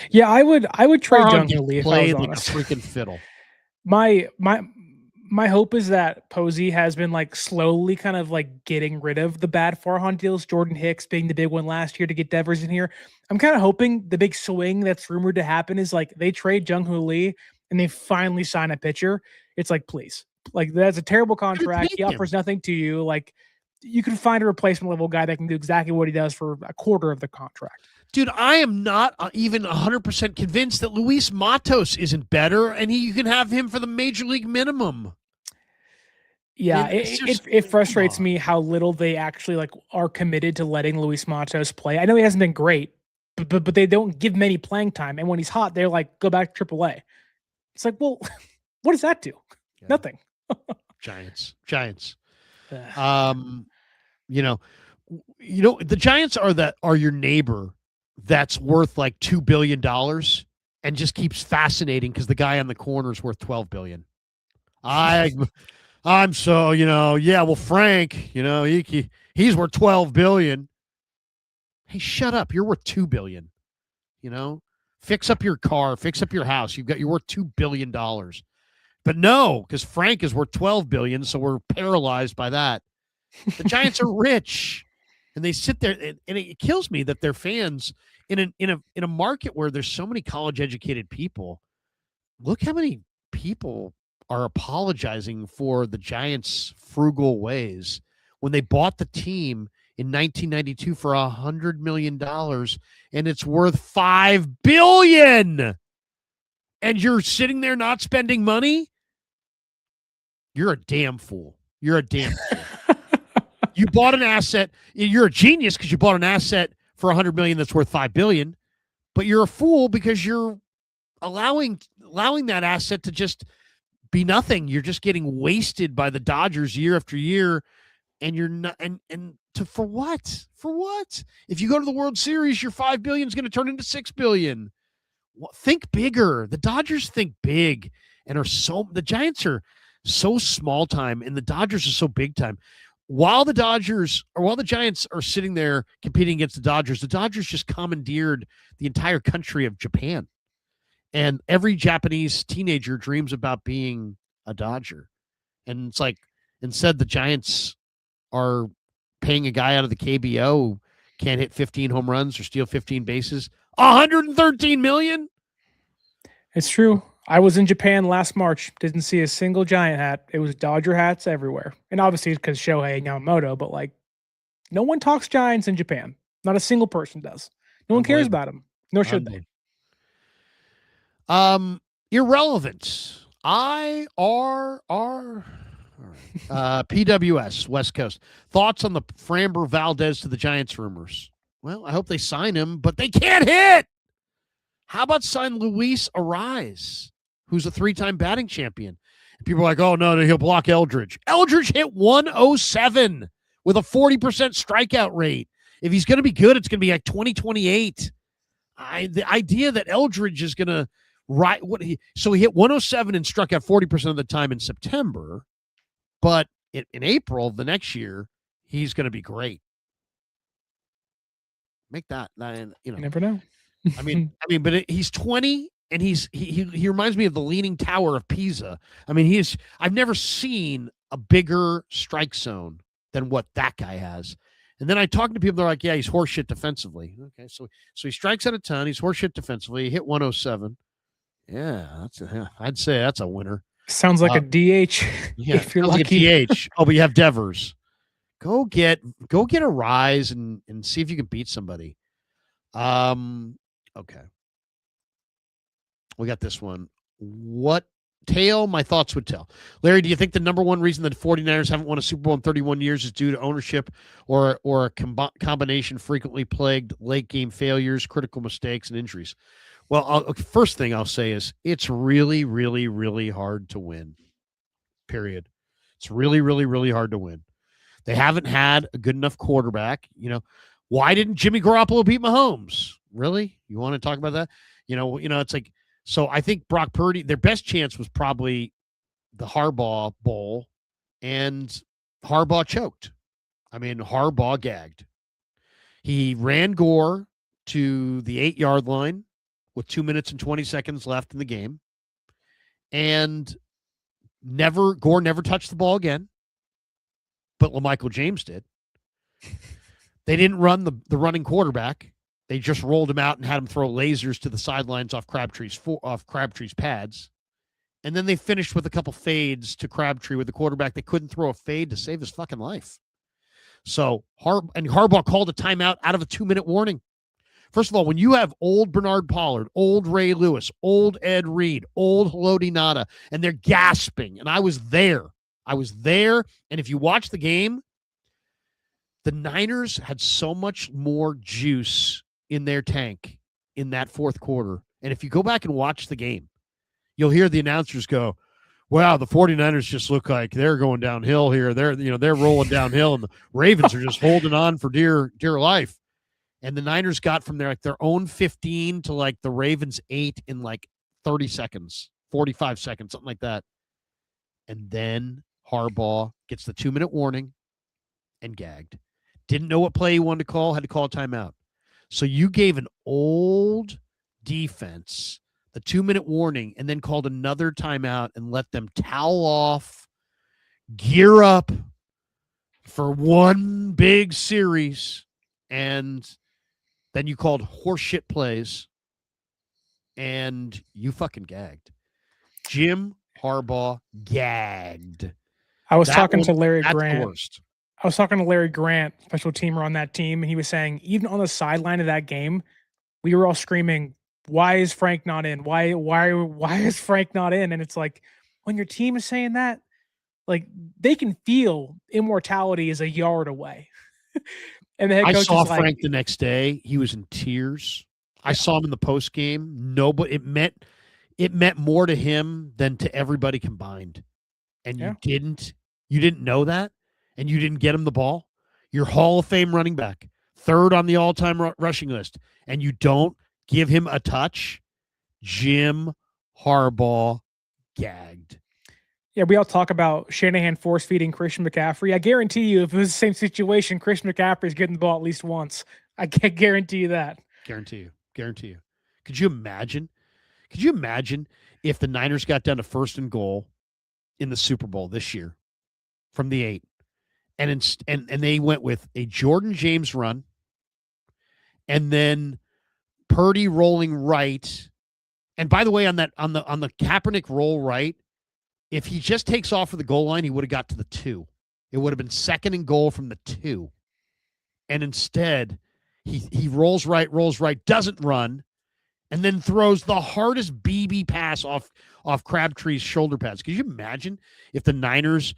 Speaker 2: Yeah, I would trade Jung-Hoo Lee if I was
Speaker 1: played like a
Speaker 2: honest.
Speaker 1: freaking fiddle.
Speaker 2: My hope is that Posey has been like slowly kind of like getting rid of the bad Farhan deals, Jordan Hicks being the big one last year to get Devers in here. I'm kind of hoping the big swing that's rumored to happen is like they trade Jung-Hoo Lee and they finally sign a pitcher. It's like, please. Like, that's a terrible contract. He offers nothing to you. Like, you can find a replacement level guy that can do exactly what he does for a quarter of the contract.
Speaker 1: Dude, I am not even 100% convinced that Luis Matos isn't better, and you can have him for the major league minimum.
Speaker 2: Yeah, it frustrates me how little they actually like are committed to letting Luis Matos play. I know he hasn't been great, but they don't give him any playing time. And when he's hot, they're like, go back to AAA. It's like, well, what does that do? Yeah. Nothing.
Speaker 1: Giants. The Giants are your neighbor that's worth like $2 billion and just keeps fascinating because the guy on the corner is worth $12 billion. I'm so, well, Frank, he's worth $12 billion. Hey, shut up. You're worth $2 billion. Fix up your car, fix up your house. You're worth $2 billion. But no, because Frank is worth $12 billion, so we're paralyzed by that. The Giants are rich, and they sit there, and it kills me that their fans in a market where there's so many college-educated people. Look how many people are apologizing for the Giants' frugal ways when they bought the team in 1992 for $100 million, and it's worth $5 billion. And you're sitting there not spending money? You're a damn fool. You're a damn fool. You bought an asset. You're a genius because you bought an asset for $100 million that's worth $5 billion, but you're a fool because you're allowing that asset to just be nothing. You're just getting wasted by the Dodgers year after year, and you're not. And For what? For what? If you go to the World Series, your $5 billion is going to turn into $6 billion. Think bigger. The Dodgers think big and the Giants are so small time and the Dodgers are so big time. While the Giants are sitting there competing against the Dodgers just commandeered the entire country of Japan. And every Japanese teenager dreams about being a Dodger. And it's like, instead the Giants are paying a guy out of the KBO who can't hit 15 home runs or steal 15 bases, $113 million.
Speaker 2: It's true. I was in Japan last March. Didn't see a single Giant hat. It was Dodger hats everywhere. And obviously because Shohei Yamamoto, but like no one talks Giants in Japan. Not a single person does. No one cares about them. Nor should they.
Speaker 1: Irrelevant. IRR. PWS, West Coast. Thoughts on the Framber Valdez to the Giants rumors? Well, I hope they sign him, but they can't hit. How about sign Luis Ariz, who's a 3-time batting champion? And people are like, oh, no, he'll block Eldridge. Eldridge hit 107 with a 40% strikeout rate. If he's going to be good, it's going to be like 2028. The idea that Eldridge is going to so he hit 107 and struck out 40% of the time in September, but in April the next year, he's going to be great. Make that,
Speaker 2: You never know.
Speaker 1: I mean, but he's 20 and he reminds me of the Leaning Tower of Pisa. I mean, I've never seen a bigger strike zone than what that guy has. And then I talk to people, they're like, yeah, he's horseshit defensively. Okay, so he strikes out a ton. He's horseshit defensively. He hit 107. Yeah, I'd say that's a winner.
Speaker 2: Sounds like a DH.
Speaker 1: Yeah,
Speaker 2: if you're lucky.
Speaker 1: Like a DH. Oh, but you have Devers. Go get a rise and see if you can beat somebody. Okay. We got this one. What tale my thoughts would tell? Larry, do you think the number one reason that the 49ers haven't won a Super Bowl in 31 years is due to ownership or a combination frequently plagued late game failures, critical mistakes, and injuries? Well, first thing I'll say is it's really, really, really hard to win, period. It's really, really, really hard to win. They haven't had a good enough quarterback. Why didn't Jimmy Garoppolo beat Mahomes? Really? You want to talk about that? It's like, so I think Brock Purdy, their best chance was probably the Harbaugh Bowl, and Harbaugh choked. I mean, Harbaugh gagged. He ran Gore to the 8-yard line with 2 minutes and 20 seconds left in the game. And Gore never touched the ball again, but LaMichael James did. They didn't run the running quarterback. They just rolled him out and had him throw lasers to the sidelines off Crabtree's pads. And then they finished with a couple fades to Crabtree with the quarterback that couldn't throw a fade to save his fucking life. So Harbaugh called a timeout out of a 2-minute warning. First of all, when you have old Bernard Pollard, old Ray Lewis, old Ed Reed, old Haloti Ngata, and they're gasping, and I was there. And if you watch the game, the Niners had so much more juice in their tank in that fourth quarter. And if you go back and watch the game, you'll hear the announcers go, wow, the 49ers just look like they're going downhill here. They're rolling downhill, and the Ravens are just holding on for dear life. And the Niners got from their own 15 to like the Ravens 8 in like 30 seconds, 45 seconds, something like that. And then Harbaugh gets the 2-minute warning and gagged. Didn't know what play he wanted to call, had to call a timeout. So you gave an old defense the 2-minute warning and then called another timeout and let them towel off, gear up for one big series. And then you called horseshit plays and you fucking gagged. Jim Harbaugh gagged.
Speaker 2: I was talking to Larry Grant.
Speaker 1: The worst.
Speaker 2: I was talking to Larry Grant, special teamer on that team, and he was saying even on the sideline of that game, we were all screaming, "Why is Frank not in? Why is Frank not in?" And it's like when your team is saying that, like they can feel immortality is a yard away. And the head coach
Speaker 1: I saw
Speaker 2: is like,
Speaker 1: Frank the next day. He was in tears. I saw him in the post game. Nobody. It meant more to him than to everybody combined. And you didn't know that, and you didn't get him the ball. your Hall of Fame running back, third on the all-time rushing list, and you don't give him a touch, Jim Harbaugh gagged.
Speaker 2: Yeah, we all talk about Shanahan force-feeding Christian McCaffrey. I guarantee you, if it was the same situation, Christian McCaffrey's getting the ball at least once. I can guarantee you that.
Speaker 1: Guarantee you. Could you imagine if the Niners got down to 1st and goal in the Super Bowl this year from the 8, and they went with a Jordan James run, and then Purdy rolling right. And by the way, on the Kaepernick roll right, if he just takes off for the goal line, he would have got to the 2. It would have been 2nd and goal from the 2. And instead, he rolls right, doesn't run, and then throws the hardest BB pass off Crabtree's shoulder pads. Could you imagine if the Niners,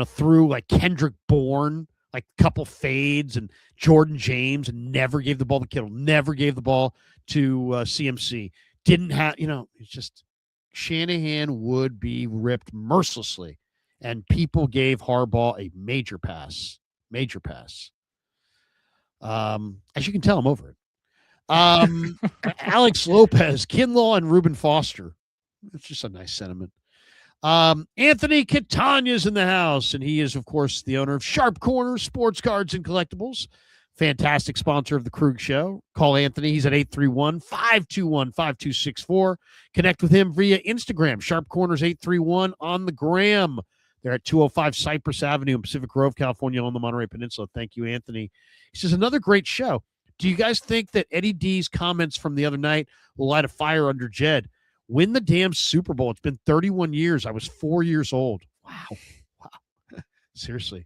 Speaker 1: threw like Kendrick Bourne, like a couple fades, and Jordan James, and never gave the ball to Kittle, never gave the ball to CMC, didn't have, it's just Shanahan would be ripped mercilessly, and people gave Harbaugh a major pass. As you can tell, I'm over it. Alex Lopez, Kinlaw, and Reuben Foster. It's just a nice sentiment. Anthony Catania's in the house, and he is, of course, the owner of Sharp Corner Sports Cards and Collectibles. Fantastic sponsor of the Krug Show. Call Anthony. He's at 831-521-5264. Connect with him via Instagram, Sharp Corners 831 on the gram. They're at 205 Cypress Avenue in Pacific Grove, California, on the Monterey Peninsula. Thank you, Anthony. He says, another great show. Do you guys think that Eddie D's comments from the other night will light a fire under Jed? Win the damn Super Bowl. It's been 31 years. I was 4 years old. Wow. Seriously.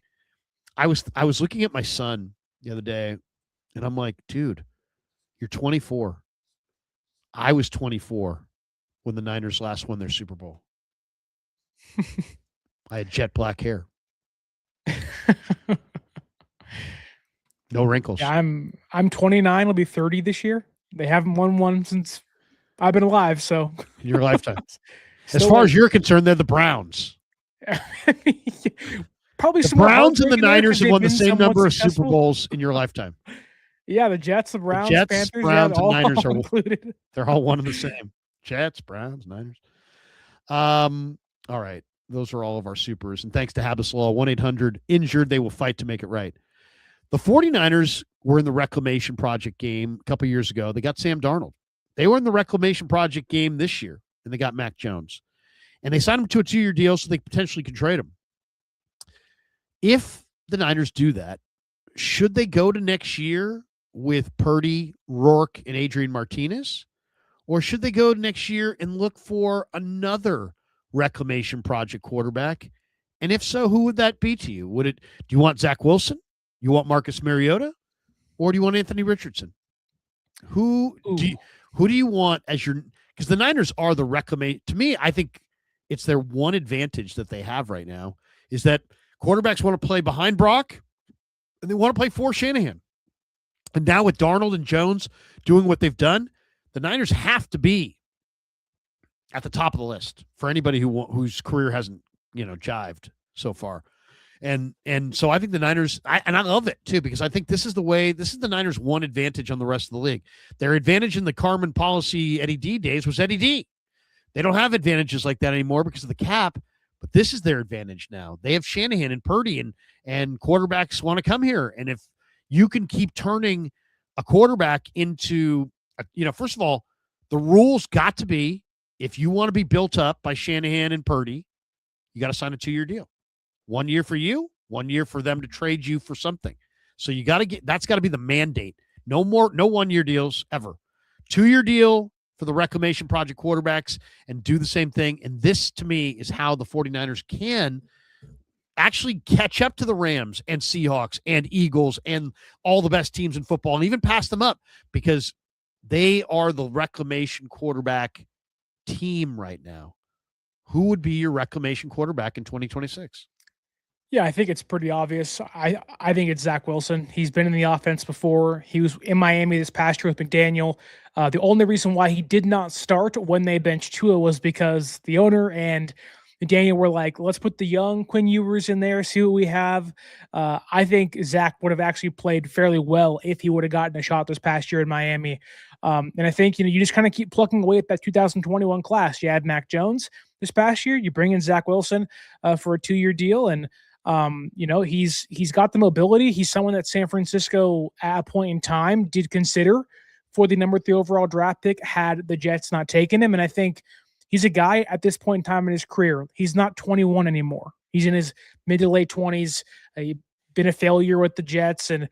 Speaker 1: I was looking at my son the other day, and I'm like, dude, you're 24. I was 24 when the Niners last won their Super Bowl. I had jet black hair. No wrinkles.
Speaker 2: Yeah, I'm 29. I'll be 30 this year. They haven't won one since I've been alive. So
Speaker 1: in your lifetime, as far as you're concerned, they're the Browns.
Speaker 2: Probably
Speaker 1: the
Speaker 2: some
Speaker 1: Browns and the Niners have won the same number of Super Bowls in your lifetime.
Speaker 2: Yeah, the Jets, the Browns, Panthers,
Speaker 1: Browns, and Niners are
Speaker 2: included.
Speaker 1: They're all one and the same. Jets, Browns, Niners. All right. Those are all of our supers. And thanks to Habas Law, 1-800-INJURED. They will fight to make it right. The 49ers were in the Reclamation Project game a couple years ago. They got Sam Darnold. They were in the Reclamation Project game this year, and they got Mac Jones. And they signed him to a 2-year deal so they potentially could trade him. If the Niners do that, should they go to next year with Purdy, Rourke, and Adrian Martinez? Or should they go next year and look for another Reclamation Project quarterback? And if so, who would that be to you? Do you want Zach Wilson? You want Marcus Mariota? Or do you want Anthony Richardson? Who do you want as your, because the Niners are the reclamation. To me, I think it's their one advantage that they have right now is that quarterbacks want to play behind Brock and they want to play for Shanahan. And now with Darnold and Jones doing what they've done, the Niners have to be at the top of the list for anybody whose career hasn't, jived so far. And so I think the Niners, I love it too, because I think this is the Niners' one advantage on the rest of the league. Their advantage in the Carmen Policy Eddie D days was Eddie D. They don't have advantages like that anymore because of the cap, but this is their advantage now. They have Shanahan and Purdy and quarterbacks want to come here. And if you can keep turning a quarterback into, first of all, the rules got to be, if you want to be built up by Shanahan and Purdy, you got to sign a 2-year deal. 1 year for you, 1 year for them to trade you for something. So you got to that's got to be the mandate. No 1-year deals ever. 2-year deal for the Reclamation Project quarterbacks and do the same thing. And this, to me, is how the 49ers can actually catch up to the Rams and Seahawks and Eagles and all the best teams in football and even pass them up because they are the Reclamation quarterback team right now. Who would be your Reclamation quarterback in 2026?
Speaker 2: Yeah, I think it's pretty obvious. I think it's Zach Wilson. He's been in the offense before. He was in Miami this past year with McDaniel. The only reason why he did not start when they benched Tua was because the owner and Daniel were like, let's put the young Quinn Ewers in there, see what we have. I think Zach would have actually played fairly well if he would have gotten a shot this past year in Miami. And I think, you just kind of keep plucking away at that 2021 class. You had Mac Jones this past year. You bring in Zach Wilson for a 2-year deal. And, he's got the mobility. He's someone that San Francisco at a point in time did consider for the number 3 overall draft pick had the Jets not taken him. And I think he's a guy at this point in time in his career. He's not 21 anymore. He's in his mid to late 20s. He's been a failure with the Jets and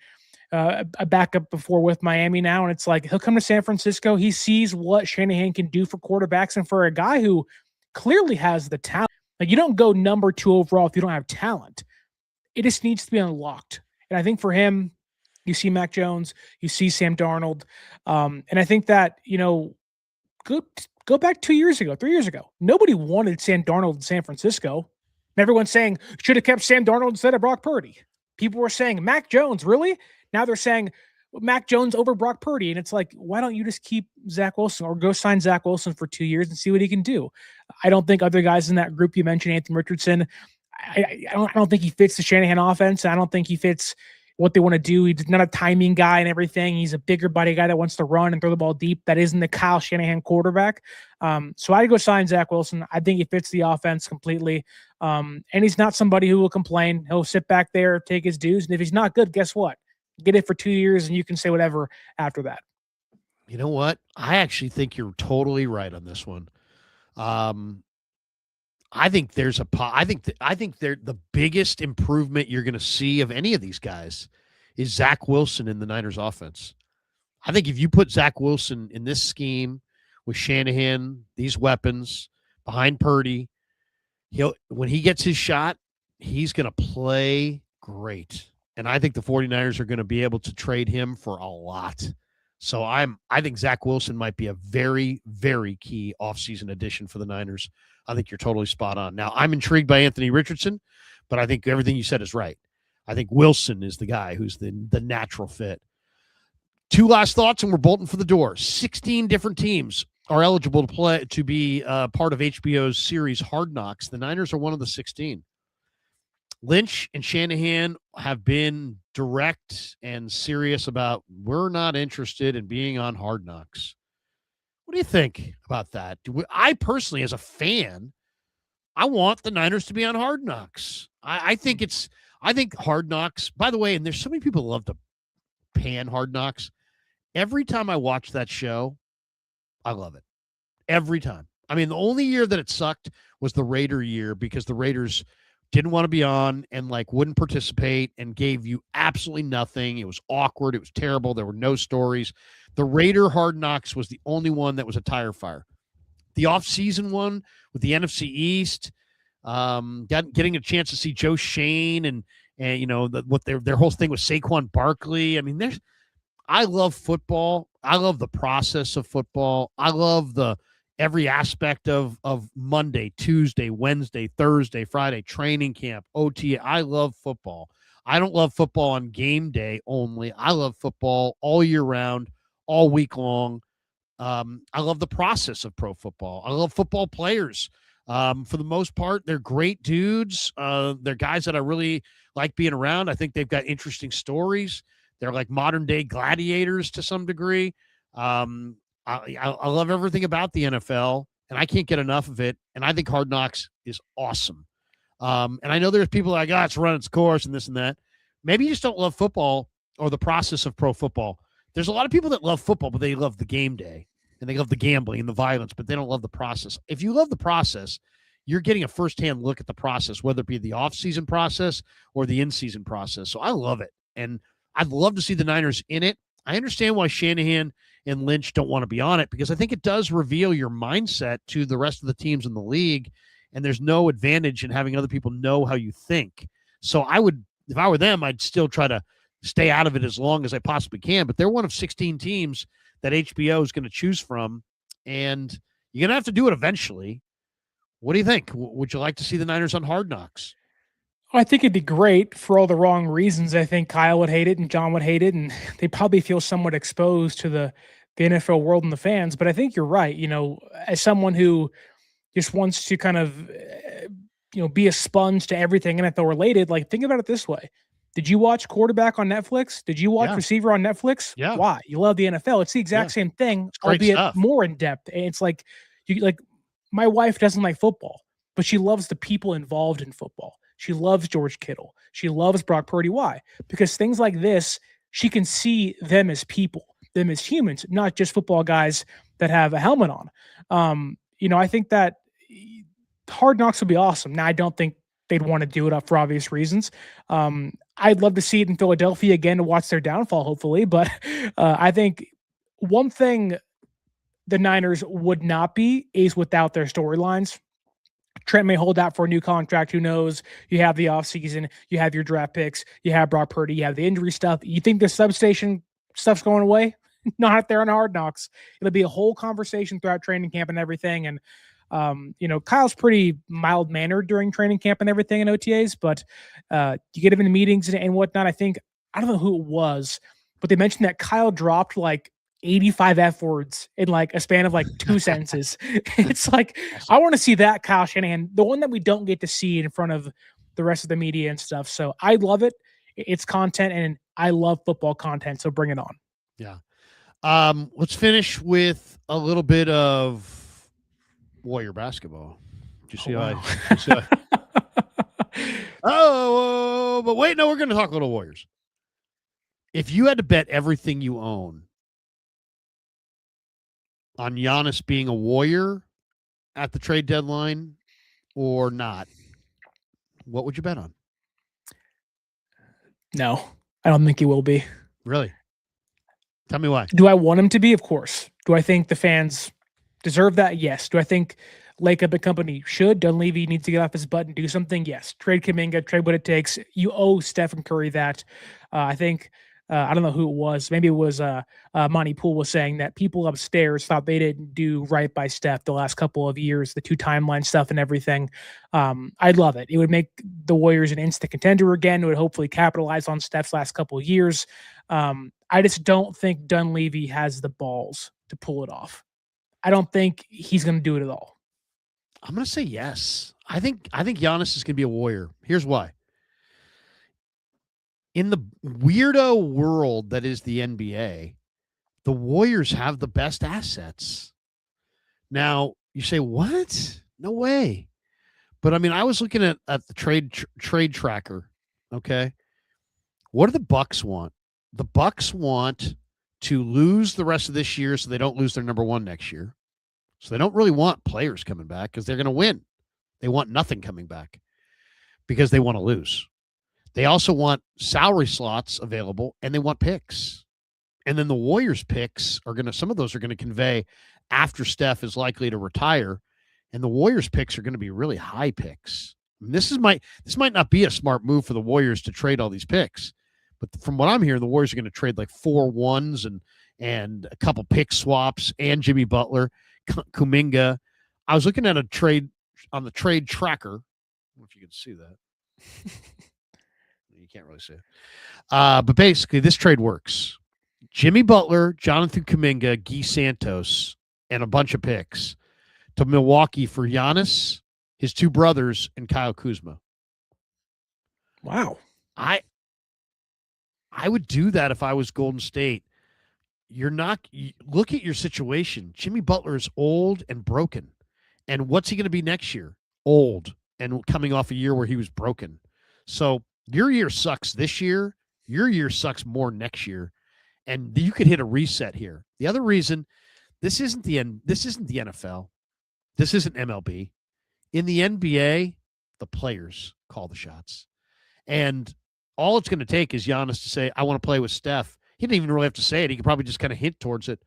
Speaker 2: a backup before with Miami now. And it's like, he'll come to San Francisco. He sees what Shanahan can do for quarterbacks. And for a guy who clearly has the talent, like, you don't go number 2 overall if you don't have talent. It just needs to be unlocked. And I think for him, you see Mac Jones, you see Sam Darnold. And I think that, go back 2 years ago, 3 years ago. Nobody wanted Sam Darnold in San Francisco. And everyone's saying, should have kept Sam Darnold instead of Brock Purdy. People were saying, Mac Jones, really? Now they're saying, Mac Jones over Brock Purdy. And it's like, why don't you just keep Zach Wilson or go sign Zach Wilson for 2 years and see what he can do? I don't think other guys in that group you mentioned, Anthony Richardson, I don't think he fits the Shanahan offense. I don't think he fits what they want to do. He's not a timing guy and everything. He's a bigger body guy that wants to run and throw the ball deep. That isn't the Kyle Shanahan quarterback. So I'd go sign Zach Wilson. I think he fits the offense completely. And he's not somebody who will complain. He'll sit back there, take his dues. And if he's not good, guess what? Get it for 2 years and you can say whatever after that.
Speaker 1: You know what? I actually think you're totally right on this one. I think there's I think the biggest improvement you're going to see of any of these guys is Zach Wilson in the Niners offense. I think if you put Zach Wilson in this scheme with Shanahan, these weapons behind Purdy, when he gets his shot, he's going to play great. And I think the 49ers are going to be able to trade him for a lot. So I think Zach Wilson might be a very, very key offseason addition for the Niners. I think you're totally spot on. Now, I'm intrigued by Anthony Richardson, but I think everything you said is right. I think Wilson is the guy who's the natural fit. 2 last thoughts, and we're bolting for the door. 16 different teams are eligible to be part of HBO's series Hard Knocks. The Niners are one of the 16. Lynch and Shanahan have been direct and serious about, we're not interested in being on Hard Knocks. What do you think about that? I personally, as a fan, I want the Niners to be on Hard Knocks. I think Hard Knocks, by the way, and there's so many people who love to pan Hard Knocks. Every time I watch that show, I love it. Every time. I mean, the only year that it sucked was the Raider year because the Raiders didn't want to be on and wouldn't participate and gave you absolutely nothing. It was awkward. It was terrible. There were no stories. The Raider Hard Knocks was the only one that was a tire fire. The off-season one with the NFC East, getting a chance to see Joe Shane and what their whole thing was Saquon Barkley. I mean, I love football. I love the process of football. I love every aspect of Monday, Tuesday, Wednesday, Thursday, Friday, training camp, OT. I love football. I don't love football on game day only. I love football all year round, all week long. I love the process of pro football. I love football players. For the most part, they're great dudes. They're guys that I really like being around. I think they've got interesting stories. They're like modern day gladiators to some degree. I love everything about the NFL, and I can't get enough of it. And I think Hard Knocks is awesome. And I know there's people like, it's run its course and this and that. Maybe you just don't love football or the process of pro football. There's a lot of people that love football, but they love the game day and they love the gambling and the violence, but they don't love the process. If you love the process, you're getting a firsthand look at the process, whether it be the off-season process or the in-season process. So I love it. And I'd love to see the Niners in it. I understand why Shanahan and Lynch don't want to be on it because I think it does reveal your mindset to the rest of the teams in the league, and there's no advantage in having other people know how you think. So if I were them, I'd still try to stay out of it as long as I possibly can, but they're one of 16 teams that HBO is going to choose from, and you're going to have to do it eventually. What do you think? Would you like to see the Niners on Hard Knocks?
Speaker 2: I think it'd be great for all the wrong reasons. I think Kyle would hate it and John would hate it, and they probably feel somewhat exposed to the NFL world and the fans. But I think you're right. As someone who just wants to kind of be a sponge to everything NFL related. Like, think about it this way. Did you watch quarterback on Netflix? Did you watch receiver on Netflix?
Speaker 1: Yeah.
Speaker 2: Why? You love the NFL. It's the exact same thing,
Speaker 1: great
Speaker 2: albeit
Speaker 1: stuff.
Speaker 2: more in depth. And it's like, my wife doesn't like football, but she loves the people involved in football. She loves George Kittle. She loves Brock Purdy. Why? Because things like this, she can see them as people, them as humans, not just football guys that have a helmet on. I think that Hard Knocks would be awesome. Now, I don't think they'd want to do it up for obvious reasons. I'd love to see it in Philadelphia again to watch their downfall, hopefully. But I think one thing the Niners would not be is without their storylines. Trent may hold out for a new contract. Who knows? You have the offseason. You have your draft picks. You have Brock Purdy. You have the injury stuff. You think the substation stuff's going away? Not if they're on Hard Knocks. It'll be a whole conversation throughout training camp and everything. And Kyle's pretty mild-mannered during training camp and everything in OTAs, but you get him in meetings and whatnot. I don't know who it was, but they mentioned that Kyle dropped like 85 F words in like a span of like 2 sentences. It's like, I want to see that Kyle Shanahan, the one that we don't get to see in front of the rest of the media and stuff. So I love it. It's content, and I love football content. So bring it on.
Speaker 1: Yeah. Let's finish with a little bit of Warrior basketball. Did you see but wait, no, we're going to talk a little Warriors. If you had to bet everything you own on Giannis being a Warrior at the trade deadline or not, what would you bet on?
Speaker 2: No, I don't think he will be.
Speaker 1: Really? Tell me why.
Speaker 2: Do I want him to be? Of course. Do I think the fans deserve that? Yes. Do I think Lake Up and Company should? Dunleavy needs to get off his butt and do something? Yes. Trade Kuminga, trade what it takes. You owe Stephen Curry that. I think, I don't know who it was. Maybe it was Monty Poole was saying that people upstairs thought they didn't do right by Steph the last couple of years, the 2 timeline stuff and everything. I'd love it. It would make the Warriors an instant contender again. It would hopefully capitalize on Steph's last couple of years. I just don't think Dunleavy has the balls to pull it off. I don't think he's going to do it at all.
Speaker 1: I'm going to say yes. I think Giannis is going to be a Warrior. Here's why. In the weirdo world that is the NBA, the Warriors have the best assets. Now, you say, what? No way. But, I mean, I was looking at the trade tracker, okay? What do the Bucks want? The Bucks want to lose the rest of this year so they don't lose their number 1 next year. So they don't really want players coming back because they're going to win. They want nothing coming back because they want to lose. They also want salary slots available, and they want picks. And then the Warriors picks some of those are going to convey after Steph is likely to retire. And the Warriors picks are going to be really high picks. I mean, this might not be a smart move for the Warriors to trade all these picks. But from what I'm hearing, the Warriors are going to trade like 4 1s and a couple pick swaps and Jimmy Butler, Kuminga. I was looking at a trade on the trade tracker. I don't know if you can see that. You can't really see it. But basically, this trade works. Jimmy Butler, Jonathan Kuminga, Guy Santos, and a bunch of picks to Milwaukee for Giannis, his 2 brothers, and Kyle Kuzma.
Speaker 2: Wow.
Speaker 1: I would do that if I was Golden State. Look at your situation. Jimmy Butler is old and broken. And what's he going to be next year? Old and coming off a year where he was broken. So your year sucks this year. Your year sucks more next year. And you could hit a reset here. The other reason, this isn't the NFL. This isn't MLB. In the NBA, the players call the shots. And all it's going to take is Giannis to say, I want to play with Steph. He didn't even really have to say it. He could probably just kind of hint towards it.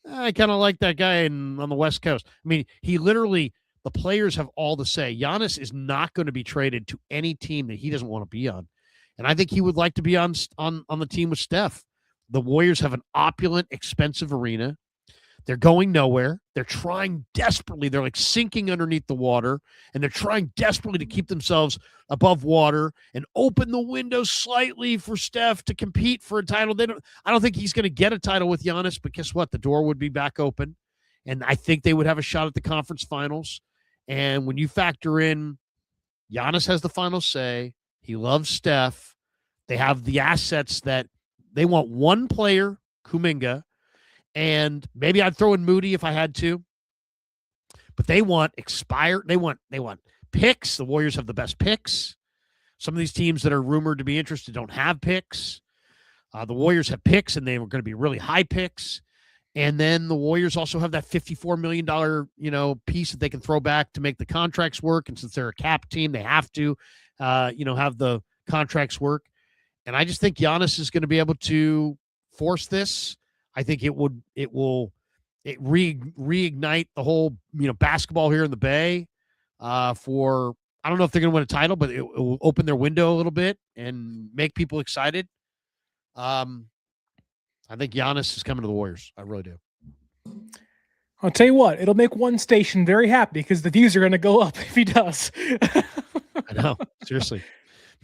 Speaker 1: I kind of like that guy on the West Coast. I mean, the players have all to say. Giannis is not going to be traded to any team that he doesn't want to be on. And I think he would like to be on the team with Steph. The Warriors have an opulent, expensive arena. They're going nowhere. They're trying desperately. They're like sinking underneath the water, and they're trying desperately to keep themselves above water and open the window slightly for Steph to compete for a title. I don't think he's going to get a title with Giannis, but guess what? The door would be back open, and I think they would have a shot at the conference finals. And when you factor in Giannis has the final say. He loves Steph. They have the assets that they want one player, Kuminga, and maybe I'd throw in Moody if I had to. But they want They want picks. The Warriors have the best picks. Some of these teams that are rumored to be interested don't have picks. The Warriors have picks, and they were going to be really high picks. And then the Warriors also have that $54 million, piece that they can throw back to make the contracts work. And since they're a cap team, they have to, have the contracts work. And I just think Giannis is going to be able to force this. I think it will reignite the whole, basketball here in the Bay for, I don't know if they're going to win a title, but it will open their window a little bit and make people excited. I think Giannis is coming to the Warriors. I really do.
Speaker 2: I'll tell you what, it'll make one station very happy because the views are going to go up if he does.
Speaker 1: I know. Seriously.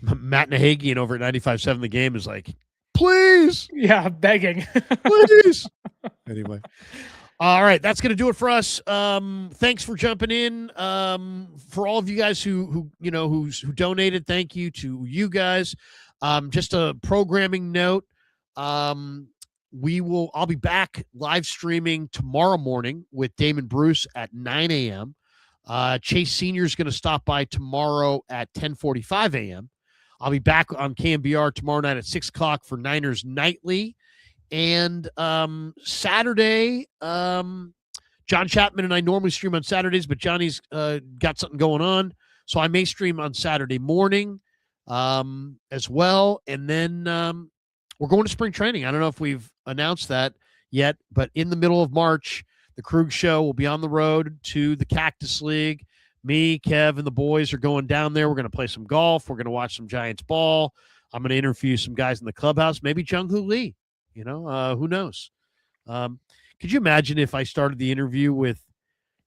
Speaker 1: Matt Nahagian over at 95.7 The Game is like, please.
Speaker 2: Yeah, begging.
Speaker 1: Please. Anyway. All right. That's going to do it for us. Thanks for jumping in. For all of you guys who donated, thank you to you guys. Just a programming note. I'll be back live streaming tomorrow morning with Damon Bruce at 9 a.m. Chase Sr. is going to stop by tomorrow at 10:45 a.m. I'll be back on KMBR tomorrow night at 6 o'clock for Niners Nightly. And Saturday, John Chapman and I normally stream on Saturdays, but Johnny's got something going on. So I may stream on Saturday morning as well. And then we're going to spring training. I don't know if we've announced that yet, but in the middle of March, the Krug Show will be on the road to the Cactus League. Me, Kev, and the boys are going down there. We're going to play some golf. We're going to watch some Giants ball. I'm going to interview some guys in the clubhouse, maybe Jung-Hoo Lee. Who knows? Could you imagine if I started the interview with,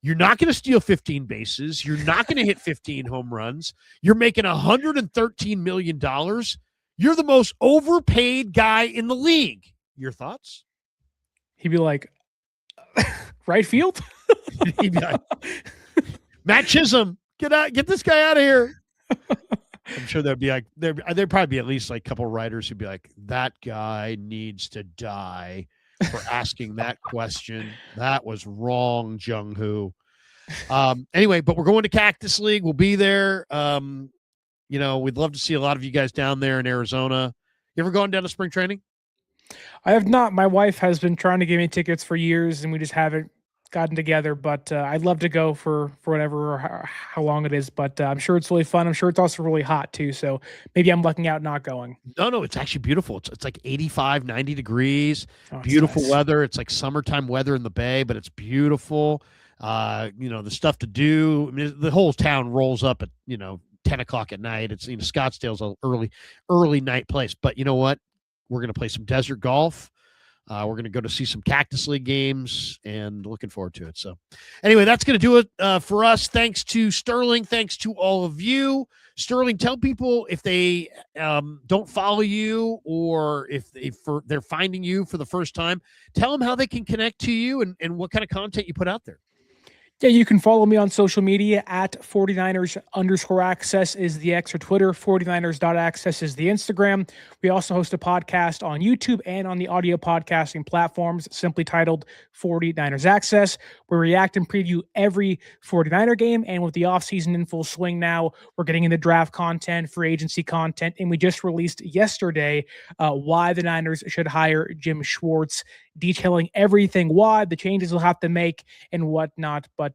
Speaker 1: you're not going to steal 15 bases. You're not going to hit 15 home runs. You're making $113 million. You're the most overpaid guy in the league. Your thoughts?
Speaker 2: He'd be like, right field?
Speaker 1: He'd be like, Matt Chisholm, get this guy out of here. I'm sure there'd probably be at least like a couple writers who'd be like, that guy needs to die for asking that question. That was wrong, Jung-Hoo. Anyway, but we're going to Cactus League. We'll be there. We'd love to see a lot of you guys down there in Arizona. You ever gone down to spring training?
Speaker 2: I have not. My wife has been trying to give me tickets for years, and we just haven't gotten together. But I'd love to go for whatever or how long it is. But I'm sure it's really fun. I'm sure it's also really hot too. So maybe I'm lucking out not going.
Speaker 1: No, it's actually beautiful. It's like 85, 90 degrees.
Speaker 2: Oh,
Speaker 1: beautiful
Speaker 2: nice
Speaker 1: weather. It's like summertime weather in the Bay, but it's beautiful. The stuff to do. I mean, the whole town rolls up at 10 o'clock at night. It's Scottsdale's an early night place. But you know what? We're going to play some desert golf. We're going to go to see some Cactus League games and looking forward to it. So anyway, that's going to do it for us. Thanks to Sterling. Thanks to all of you. Sterling, tell people if they don't follow you or if they're finding you for the first time, tell them how they can connect to you and what kind of content you put out there.
Speaker 2: Yeah, you can follow me on social media at 49ers_access is the X or Twitter. 49ers.access is the Instagram. We also host a podcast on YouTube and on the audio podcasting platforms simply titled 49ers Access. We react and preview every 49er game. And with the offseason in full swing now, we're getting into draft content, free agency content. And we just released yesterday why the Niners should hire Jim Schwartz, detailing everything, why, the changes we'll have to make, and whatnot. But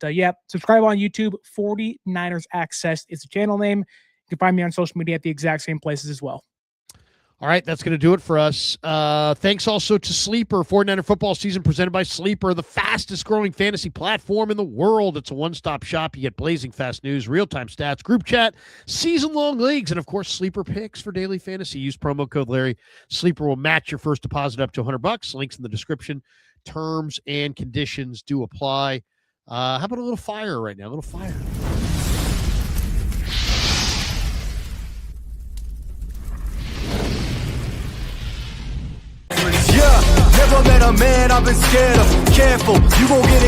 Speaker 2: subscribe on YouTube. 49ers Access is the channel name. You can find me on social media at the exact same places as well.
Speaker 1: All right, that's going to do it for us. Thanks also to Sleeper. 49er football season presented by Sleeper, the fastest growing fantasy platform in the world. It's a one-stop shop. You get blazing fast news, real-time stats, group chat, season-long leagues, and, of course, Sleeper picks for daily fantasy. Use promo code Larry. Sleeper will match your first deposit up to $100. Links in the description. Terms and conditions do apply. How about a little fire right now? A little fire.
Speaker 12: Never met a man I've been scared of. Careful, you gon' get